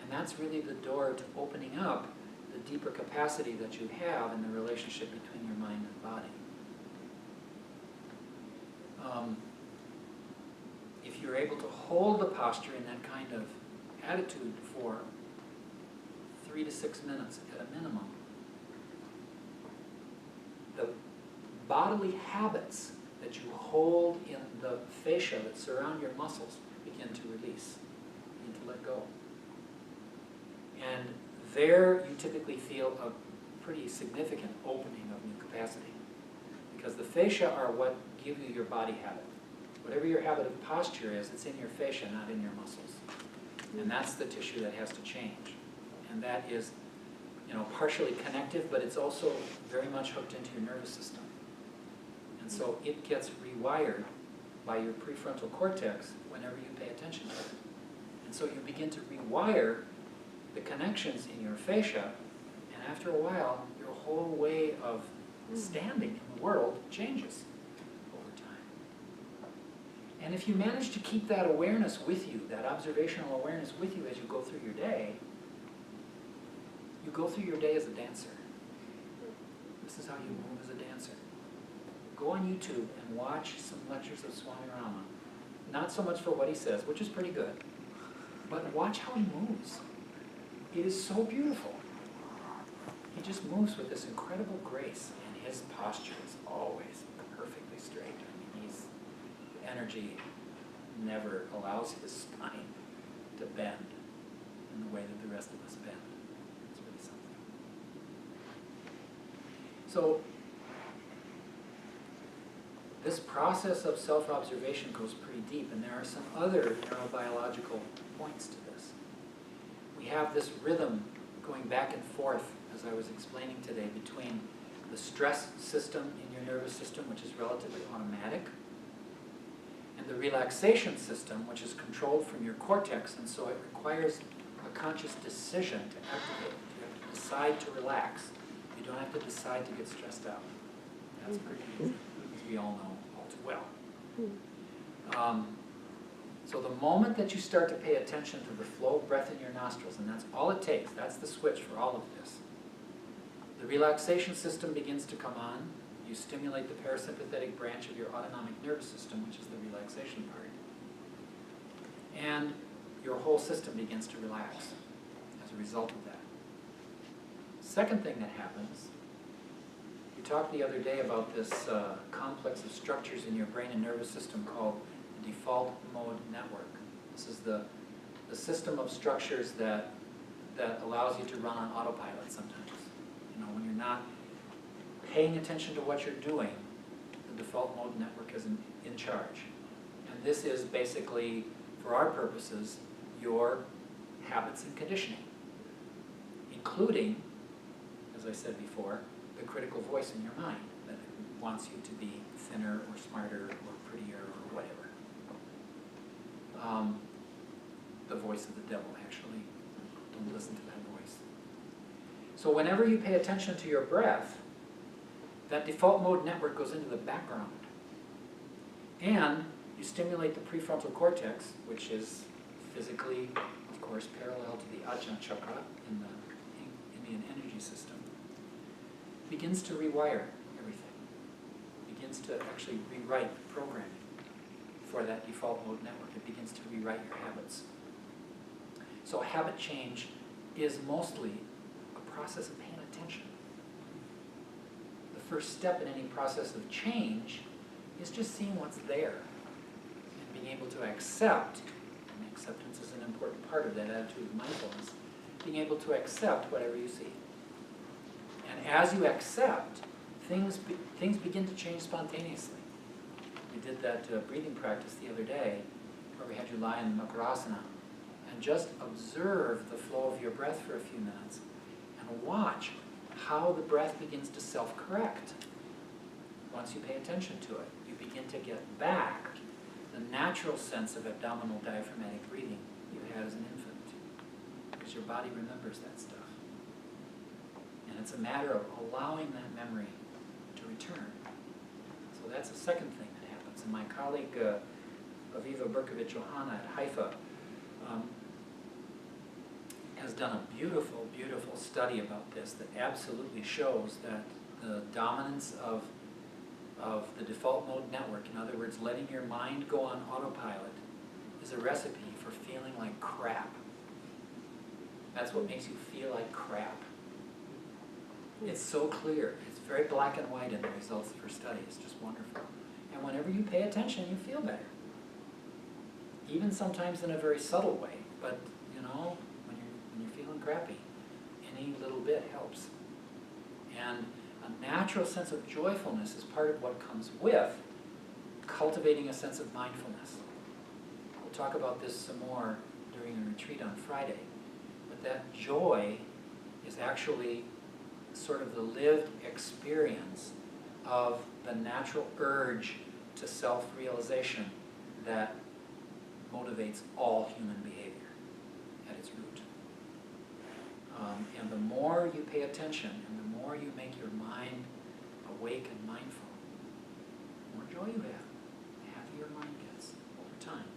And that's really the door to opening up the deeper capacity that you have in the relationship between your mind and body. If you're able to hold the posture in that kind of attitude for 3 to 6 minutes at a minimum, the bodily habits that you hold in the fascia that surround your muscles begin to release, begin to let go. And there you typically feel a pretty significant opening of new capacity, because the fascia are what give you your body habit. Whatever your habit of posture is, it's in your fascia, not in your muscles. And that's the tissue that has to change. And that is, partially connective, but it's also very much hooked into your nervous system. And so it gets rewired by your prefrontal cortex whenever you pay attention to it. And so you begin to rewire the connections in your fascia, and after a while, your whole way of standing in the world changes over time. And if you manage to keep that awareness with you, that observational awareness with you as you go through your day, you go through your day as a dancer. This is how you move as a dancer. Go on YouTube and watch some lectures of Swami Rama. Not so much for what he says, which is pretty good, but watch how he moves. It is so beautiful. He just moves with this incredible grace, and his posture is always perfectly straight. I mean, energy never allows his spine to bend in the way that the rest of us bend. It's really something. So, this process of self-observation goes pretty deep, and there are some other neurobiological points to this. We have this rhythm going back and forth, as I was explaining today, between the stress system in your nervous system, which is relatively automatic, and the relaxation system, which is controlled from your cortex, and so it requires a conscious decision to activate. You have to decide to relax. You don't have to decide to get stressed out. That's pretty easy, as we all know all too well. So the moment that you start to pay attention to the flow of breath in your nostrils, and that's all it takes, that's the switch for all of this, the relaxation system begins to come on. You stimulate the parasympathetic branch of your autonomic nervous system, which is the relaxation part. And your whole system begins to relax as a result of that. Second thing that happens, we talked the other day about this complex of structures in your brain and nervous system called the default mode network. This is the system of structures that allows you to run on autopilot sometimes. When you're not paying attention to what you're doing, the default mode network is in charge. And this is basically, for our purposes, your habits and conditioning, including, as I said before, the critical voice in your mind that wants you to be thinner or smarter or prettier or whatever. The voice of the devil, actually. Don't listen to that voice. So whenever you pay attention to your breath, that default mode network goes into the background. And you stimulate the prefrontal cortex, which is physically, of course, parallel to the Ajna chakra in the Indian energy system. Begins to rewire everything. Begins to actually rewrite the programming for of that default mode network. It begins to rewrite your habits. So habit change is mostly a process of paying attention. The first step in any process of change is just seeing what's there and being able to accept, and acceptance is an important part of that attitude of mindfulness, being able to accept whatever you see. And as you accept, things begin to change spontaneously. We did that breathing practice the other day, where we had you lie in Makarasana, and just observe the flow of your breath for a few minutes, and watch how the breath begins to self-correct. Once you pay attention to it, you begin to get back the natural sense of abdominal diaphragmatic breathing you had as an infant, because your body remembers that stuff. And it's a matter of allowing that memory to return. So that's the second thing that happens. And my colleague, Aviva Berkovich-Johanna at Haifa, has done a beautiful, beautiful study about this that absolutely shows that the dominance of the default mode network, in other words, letting your mind go on autopilot, is a recipe for feeling like crap. That's what makes you feel like crap. It's so clear. It's very black and white in the results of her study. It's just wonderful. And whenever you pay attention, you feel better. Even sometimes in a very subtle way. But, you know, when you're feeling crappy, any little bit helps. And a natural sense of joyfulness is part of what comes with cultivating a sense of mindfulness. We'll talk about this some more during a retreat on Friday. But that joy is actually sort of the lived experience of the natural urge to self-realization that motivates all human behavior at its root. And the more you pay attention and the more you make your mind awake and mindful, the more joy you have, the happier your mind gets over time.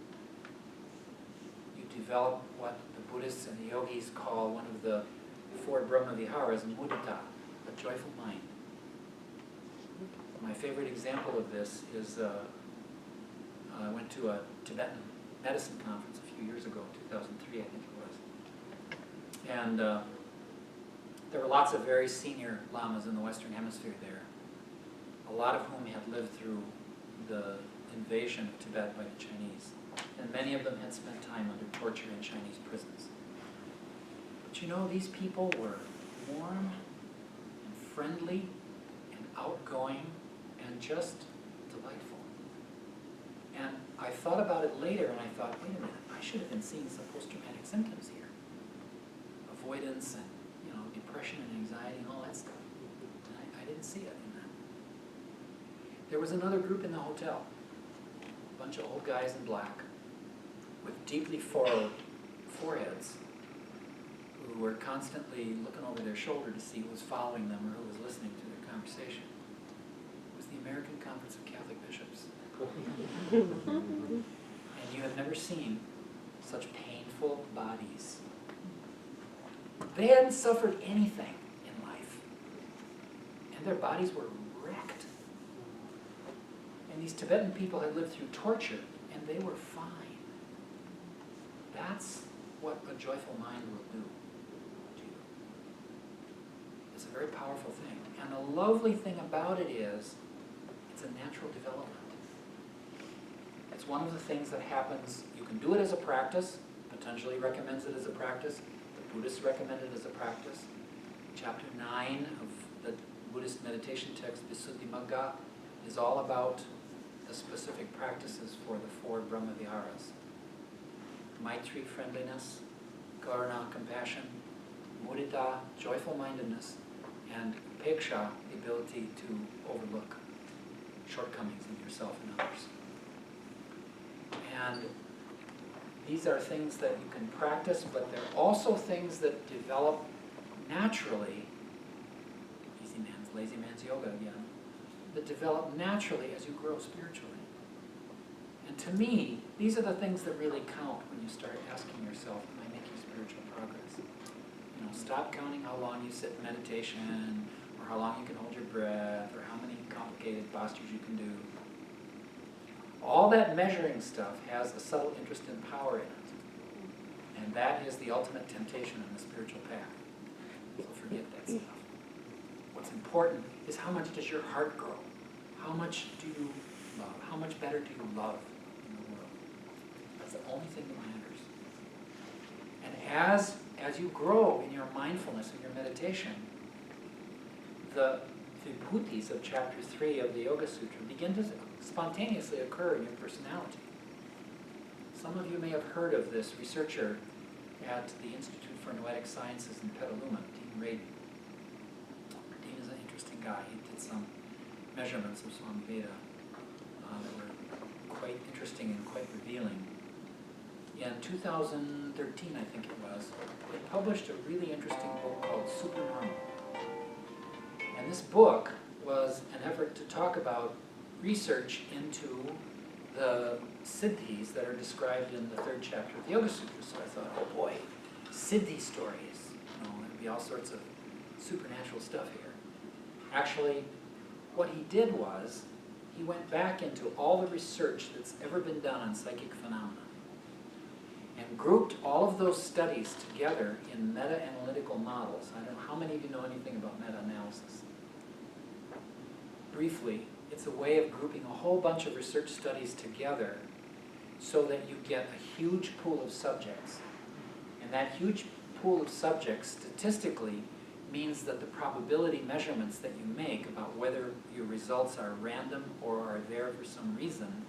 You develop what the Buddhists and the yogis call one of the 4 Brahma Viharas, mudita, a joyful mind. My favorite example of this is I went to a Tibetan medicine conference a few years ago, 2003 I think it was. And there were lots of very senior lamas in the Western Hemisphere there, a lot of whom had lived through the invasion of Tibet by the Chinese. And many of them had spent time under torture in Chinese prisons. But you know, these people were warm and friendly and outgoing and just delightful. And I thought about it later and I thought, wait a minute, I should have been seeing some post-traumatic symptoms here. Avoidance and, you know, depression and anxiety and all that stuff. And I didn't see it in that. There was another group in the hotel, a bunch of old guys in black with deeply furrowed foreheads who were constantly looking over their shoulder to see who was following them or who was listening to their conversation. It was the American Conference of Catholic Bishops. And you have never seen such painful bodies. They hadn't suffered anything in life, and their bodies were wrecked. And these Tibetan people had lived through torture, and they were fine. That's what a joyful mind will do to you. It's a very powerful thing. And the lovely thing about it is, it's a natural development. It's one of the things that happens. You can do it as a practice. Patanjali recommends it as a practice. The Buddhists recommend it as a practice. Chapter 9 of the Buddhist meditation text, Visuddhimagga, is all about the specific practices for the 4 Brahma Viharas. Maitri, friendliness, Karuna, compassion, Mudita, joyful mindedness, and Upeksha, the ability to overlook shortcomings in yourself and others. And these are things that you can practice, but they're also things that develop naturally, lazy man's yoga again, that develop naturally as you grow spiritually. And to me, these are the things that really count when you start asking yourself, am I making spiritual progress? You know, stop counting how long you sit in meditation, or how long you can hold your breath, or how many complicated postures you can do. All that measuring stuff has a subtle interest in power in it. And that is the ultimate temptation on the spiritual path. So forget that stuff. What's important is how much does your heart grow? How much do you love? How much better do you love in the world? That's the only thing that matters. And as you grow in your mindfulness and your meditation, the vibhutis of chapter 3 of the Yoga Sutra begin to spontaneously occur in your personality. Some of you may have heard of this researcher at the Institute for Noetic Sciences in Petaluma, Dean Radin. Dean is an interesting guy. He did some measurements of Swami Veda that were quite interesting and quite revealing. In 2013, I think it was, they published a really interesting book called Supernormal. And this book was an effort to talk about research into the siddhis that are described in the 3rd chapter of the Yoga Sutra. So I thought, oh boy, siddhi stories. There'd be all sorts of supernatural stuff here. Actually, what he did was, he went back into all the research that's ever been done on psychic phenomena and grouped all of those studies together in meta-analytical models. I don't know how many of you know anything about meta-analysis. Briefly, it's a way of grouping a whole bunch of research studies together so that you get a huge pool of subjects. And that huge pool of subjects statistically means that the probability measurements that you make about whether your results are random or are there for some reason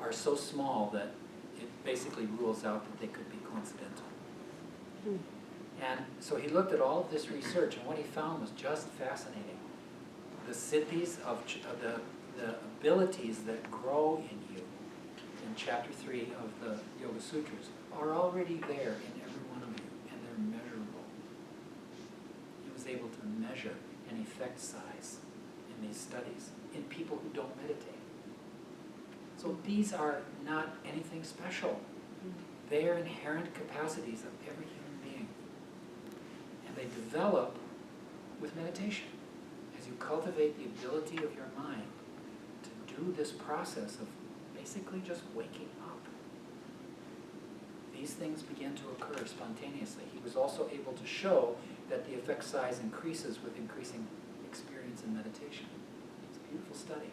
are so small that it basically rules out that they could be coincidental. And so he looked at all of this research, and what he found was just fascinating. The siddhis of the abilities that grow in you in chapter 3 of the Yoga Sutras are already there in every one of you, and they're measurable. He was able to measure an effect size in these studies in people who don't meditate. So these are not anything special. They are inherent capacities of every human being. And they develop with meditation. As you cultivate the ability of your mind to do this process of basically just waking up, these things begin to occur spontaneously. He was also able to show that the effect size increases with increasing experience in meditation. It's a beautiful study.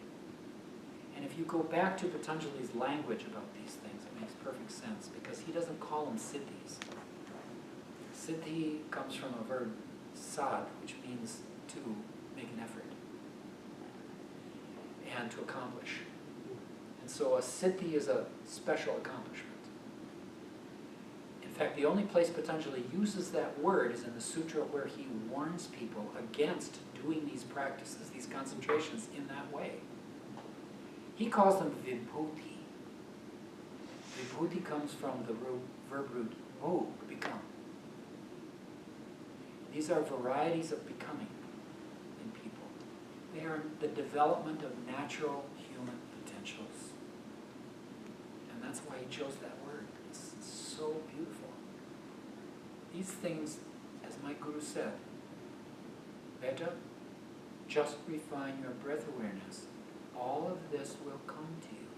And if you go back to Patanjali's language about these things, it makes perfect sense, because he doesn't call them siddhis. Siddhi comes from a verb sad, which means to make an effort and to accomplish. And so a siddhi is a special accomplishment. In fact, the only place Patanjali uses that word is in the sutra where he warns people against doing these practices, these concentrations, in that way. He calls them vibhuti. Vibhuti comes from the verb root bhu, become. These are varieties of becoming in people. They are the development of natural human potentials. And that's why he chose that word. It's so beautiful. These things, as my guru said, Beta, just refine your breath awareness. All of this will come to you.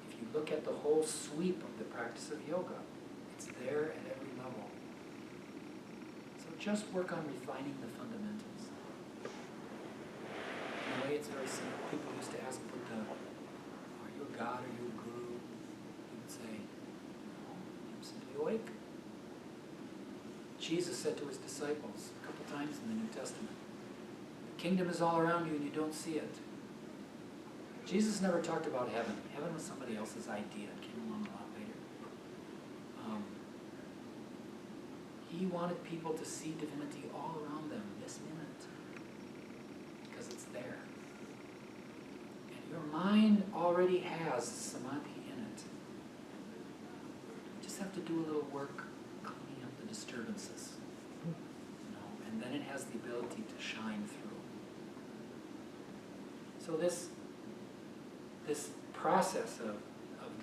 If you look at the whole sweep of the practice of yoga, it's there at every level. So just work on refining the fundamentals. In a way, it's very simple. People used to ask Buddha, are you a god, are you a guru? He would say, no, I'm simply awake. Jesus said to his disciples a couple times in the New Testament, the kingdom is all around you and you don't see it. Jesus never talked about heaven. Heaven was somebody else's idea. It came along a lot later. He wanted people to see divinity all around them this minute, because it's there. And your mind already has samadhi in it. You just have to do a little work cleaning up the disturbances. And then it has the ability to shine through. So this process of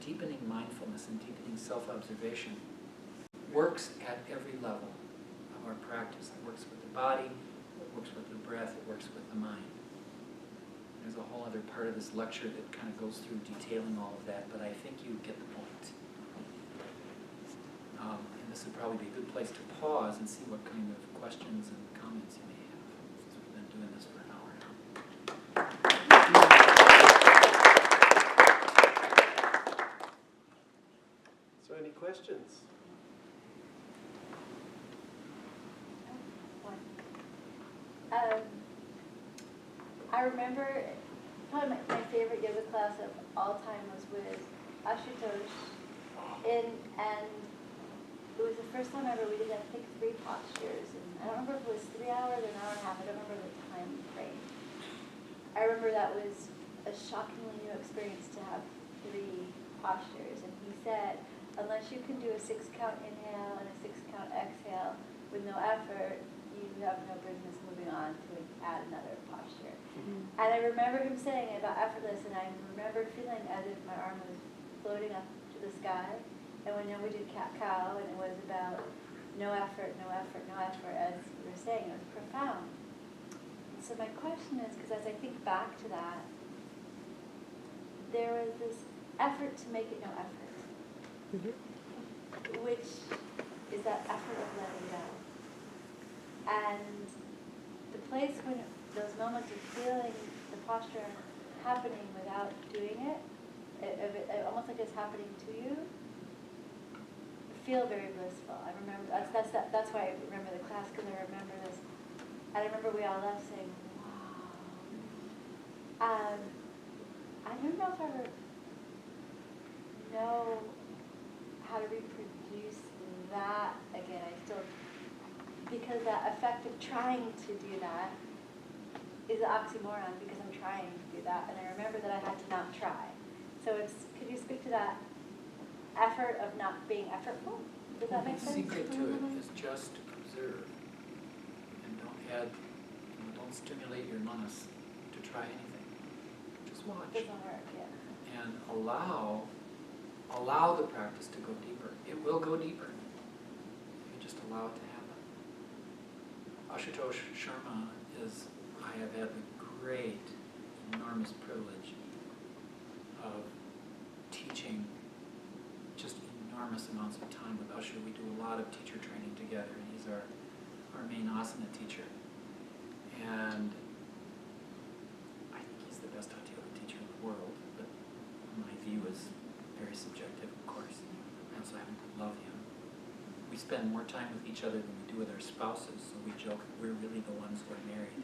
deepening mindfulness and deepening self-observation works at every level of our practice. It works with the body, it works with the breath, it works with the mind. There's a whole other part of this lecture that kind of goes through detailing all of that, but I think you get the point. And this would probably be a good place to pause and see what kind of questions and comments you may have, since we've been doing this for an hour now. So any questions? I remember probably my favorite yoga class of all time was with Ashutosh, and it was the first time ever we did, I think, 3 postures, and I don't remember if it was 3 hours or an hour and a half. I don't remember the time frame. I remember that was a shockingly new experience to have 3 postures, and he said, unless you can do a 6-count inhale and a 6-count exhale with no effort, you have no business moving on to add another posture. Mm-hmm. And I remember him saying about effortless, and I remember feeling as if my arm was floating up to the sky. And when we did cat-cow, and it was about no effort, no effort, no effort, as you were saying, it was profound. And so my question is, because as I think back to that, there was this effort to make it no effort, which is that effort of letting go. And the place when those moments of feeling the posture happening without doing it, it almost like it's happening to you, feel very blissful. I remember that's why I remember the class, because I remember this, and I remember we all left saying, "Wow." I don't know if I ever know how to reproduce that again. I still, because that effect of trying to do that is an oxymoron, because I'm trying to do that, and I remember that I had to not try. So could you speak to that effort of not being effortful? Does that make sense? The secret to it is just observe, and don't stimulate your manas to try anything. Just watch. It doesn't work, yeah. And allow the practice to go deeper. It will go deeper if you just allow it to happen. Ashutosh Sharma I have had the great, enormous privilege of teaching just enormous amounts of time with Ashu. We do a lot of teacher training together, and he's our main asana teacher. And I think he's the best yoga teacher in the world, but my view is very subjective, of course. And so I happen to love him. We spend more time with each other than we do with our spouses, so we joke that we're really the ones who are married.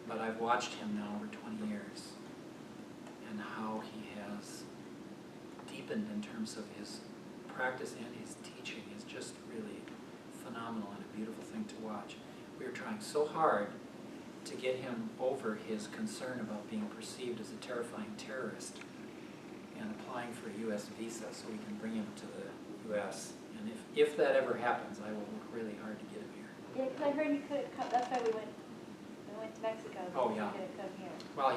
But I've watched him now over 20 years, and how he has deepened in terms of his practice and his teaching is just really phenomenal and a beautiful thing to watch. We are trying so hard to get him over his concern about being perceived as a terrifying terrorist and applying for a U.S. visa so we can bring him to the U.S. And if that ever happens, I will work really hard to get him here. Yeah, because I heard you couldn't come. That's why we went to Mexico. Oh, yeah. He couldn't come here. Well,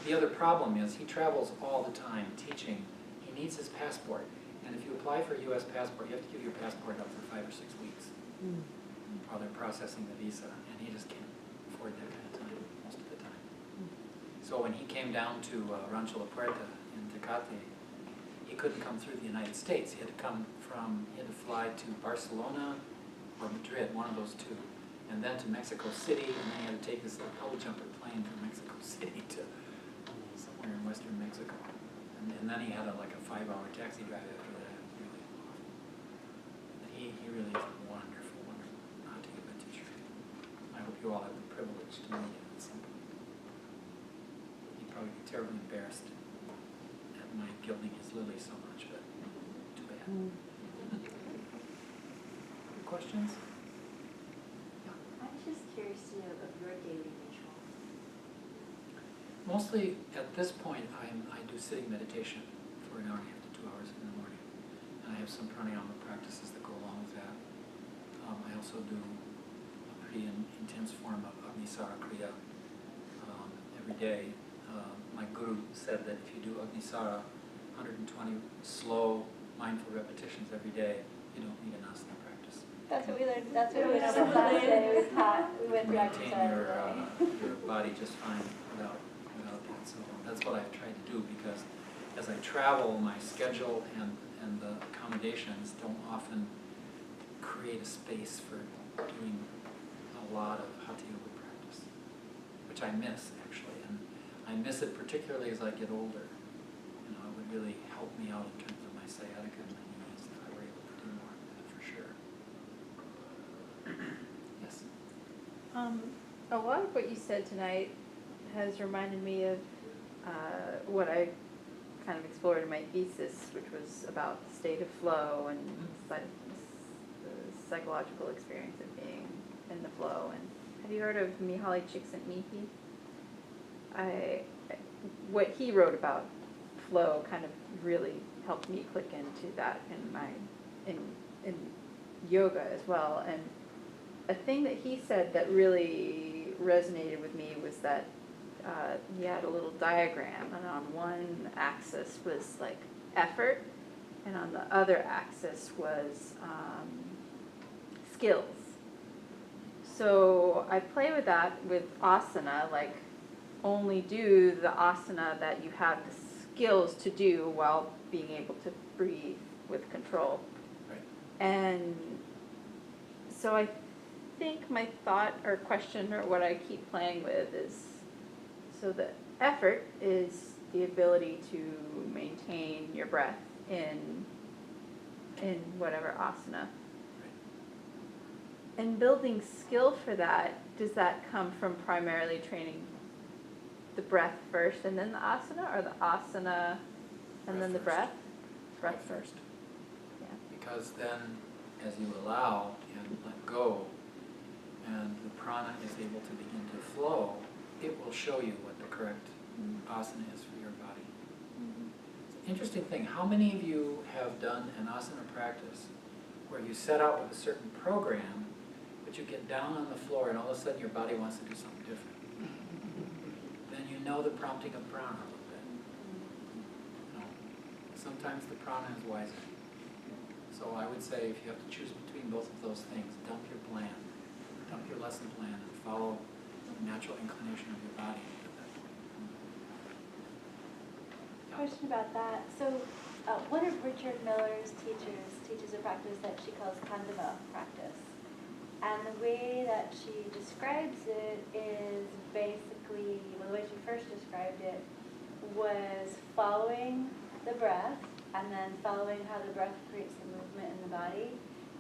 the other problem is he travels all the time teaching. He needs his passport. And if you apply for a U.S. passport, you have to give your passport up for 5 or 6 weeks while they're processing the visa. And he just can't afford that kind of time most of the time. So when he came down to Rancho La Puerta in Tecate, he couldn't come through the United States. He had to fly to Barcelona or Madrid, one of those two, and then to Mexico City, and then he had to take this little puddle jumper plane from Mexico City to somewhere in western Mexico. And then he had a 5-hour taxi drive after that. Really awful. But he really is a wonderful, not to give a teacher. I hope you all have the privilege to meet him at some point. He'd probably be terribly embarrassed at my gilding his lily so much, but too bad. Questions? I was just curious to know of your daily ritual. Mostly at this point, I do sitting meditation for an hour and a half to 2 hours in the morning. And I have some pranayama practices that go along with that. I also do a pretty intense form of Agnisara Kriya every day. My guru said that if you do Agnisara 120 slow, mindful repetitions every day, you don't need an asana practice. That's what we learned, that's what we went over last day, we went through maintain exercise your, today. your body just fine without that. So that's what I've tried to do, because as I travel, my schedule and the accommodations don't often create a space for doing a lot of hatha yoga practice, which I miss actually, and I miss it particularly as I get older. You know, it would really help me out in terms of my sciatica and my knees if I were able to do more of that for sure. Yes. A lot of what you said tonight has reminded me of what I kind of explored in my thesis, which was about the state of flow and the psychological experience of being in the flow. And have you heard of Mihaly Csikszentmihalyi? What he wrote about flow kind of really helped me click into that in yoga as well. And a thing that he said that really resonated with me was that he had a little diagram, and on one axis was like effort, and on the other axis was skills. So I play with that with asana, like only do the asana that you have the skills to do while being able to breathe with control. Right. And so I think my thought or question or what I keep playing with is, so the effort is the ability to maintain your breath in whatever asana. And building skill for that, does that come from primarily training the breath first and then the asana, or the asana and then the breath? Breath first. Yeah. Because then, as you allow and let go, and the prana is able to begin to flow, it will show you what the correct asana is for your body. It's an interesting thing. How many of you have done an asana practice where you set out with a certain program, but you get down on the floor and all of a sudden your body wants to do something different? Then you know the prompting of prana a little bit. You know, sometimes the prana is wiser. So I would say if you have to choose between both of those things, dump your plan. Dump your lesson plan and follow the natural inclination of your body at that point. Yeah. Question about that. So one of Richard Miller's teachers teaches a practice that she calls Kandava practice. And the way that she describes it is basically, well, the way she first described it was following the breath and then following how the breath creates the movement in the body.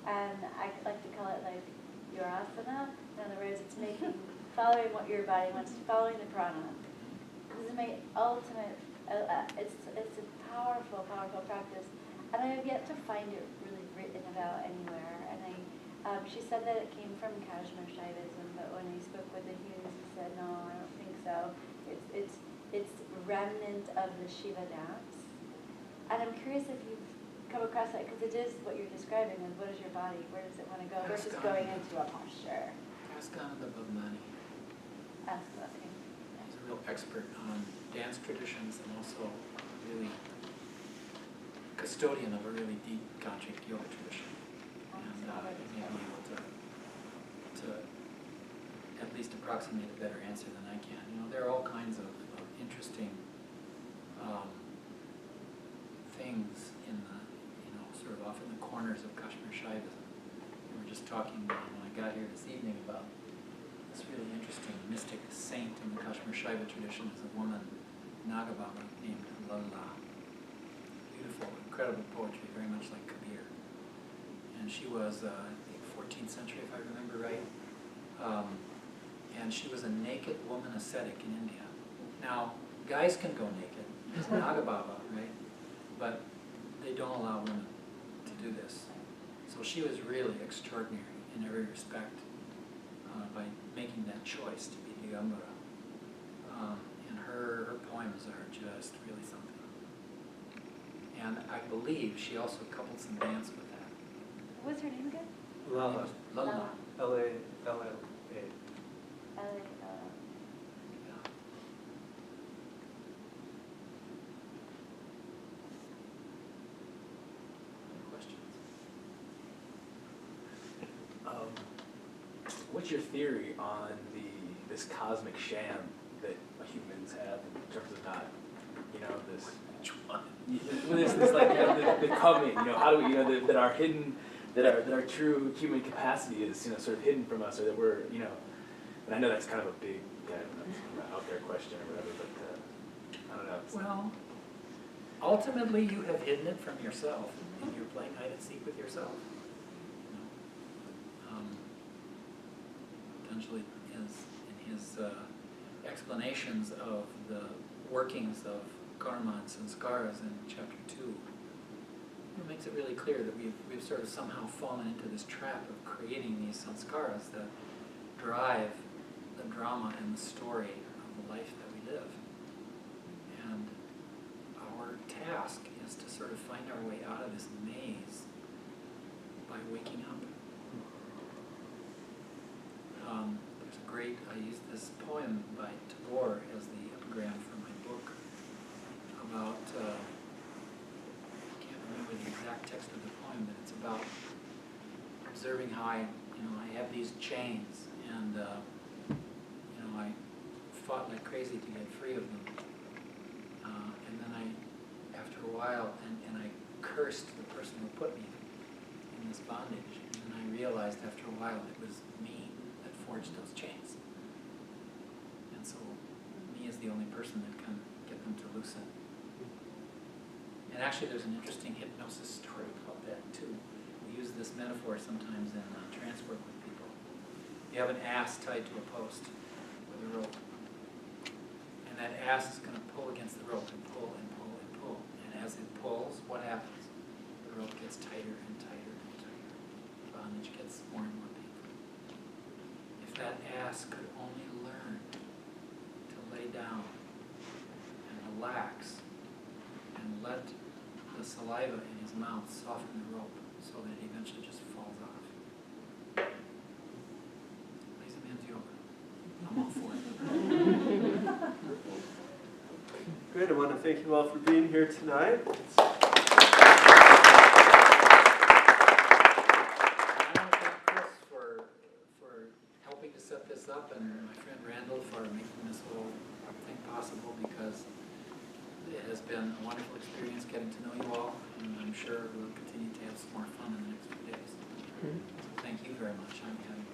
And I like to call it like your asana. In other words, it's making, following what your body wants, following the prana. This is my ultimate, it's a powerful, powerful practice. And I have yet to find it really written about anywhere. And she said that it came from Kashmir Shaivism, but when he spoke with the Hughes, he said, no, I don't think so. It's remnant of the Shiva dance. And I'm curious if you've come across that, because it is what you're describing, and what is your body, where does it want to go, versus going into a posture. Kaskananda Bhavnani. Ask about him. He's a real expert on dance traditions and also really custodian of a really deep tantric yoga tradition. And he may be able to at least approximate a better answer than I can. You know, there are all kinds of interesting things in the, you know, sort of off in the corners of Kashmir Shaivism. We were just talking when I got here this evening about this really interesting mystic saint in the Kashmir Shaiva tradition is a woman, Nagababa, named Lala. Beautiful, incredible poetry, very much like Kabir. And she was, I think, 14th century, if I remember right. And she was a naked woman ascetic in India. Now, guys can go naked, it's Nagababa, right? But they don't allow women to do this. So she was really extraordinary in every respect by making that choice to be Digambara. And her poems are just really something. And I believe she also coupled some dance with that. What's her name again? Lala. Lala. L-A-L-L-A. Yeah. Any questions? what's your theory on this cosmic sham that humans have in terms of not, this. Which one? This like the coming, how do we, that our hidden, that our true human capacity is, sort of hidden from us, or that we're, and I know that's kind of a big, out there question or whatever, but I don't know. Well, ultimately, you have hidden it from yourself, and you're playing hide and seek with yourself. Potentially, in his explanations of the workings of karma and sanskaras in chapter 2, it makes it really clear that we've sort of somehow fallen into this trap of creating these sanskaras that drive the drama and the story of the life that we live. And our task is to sort of find our way out of this maze by waking up. There's a great, I used this poem by Tagore as the epigram for my book about, I can't remember the exact text of the poem, but it's about observing how I have these chains, and I fought like crazy to get free of them. And then after a while, and I cursed the person who put me in this bondage. And then I realized after a while it was me that forged those chains. And so me is the only person that can get them to loosen. And actually there's an interesting hypnosis story about that too. We use this metaphor sometimes in trance work with people. You have an ass tied to a post with a rope. And that ass is going to pull against the rope and pull and pull and pull. And as it pulls, what happens? The rope gets tighter and tighter and tighter. The bondage gets more and more painful. If that ass could only learn to lay down and relax and let the saliva in his mouth soften the rope so that it eventually just falls off. Lazy man's yoga. I'm all for it. Great, I want to thank you all for being here tonight. I want to thank Chris for helping to set this up, and my friend Randall for making this whole thing possible, because it has been a wonderful experience getting to know you all, and I'm sure we'll continue to have some more fun in the next few days. So thank you very much. I'm having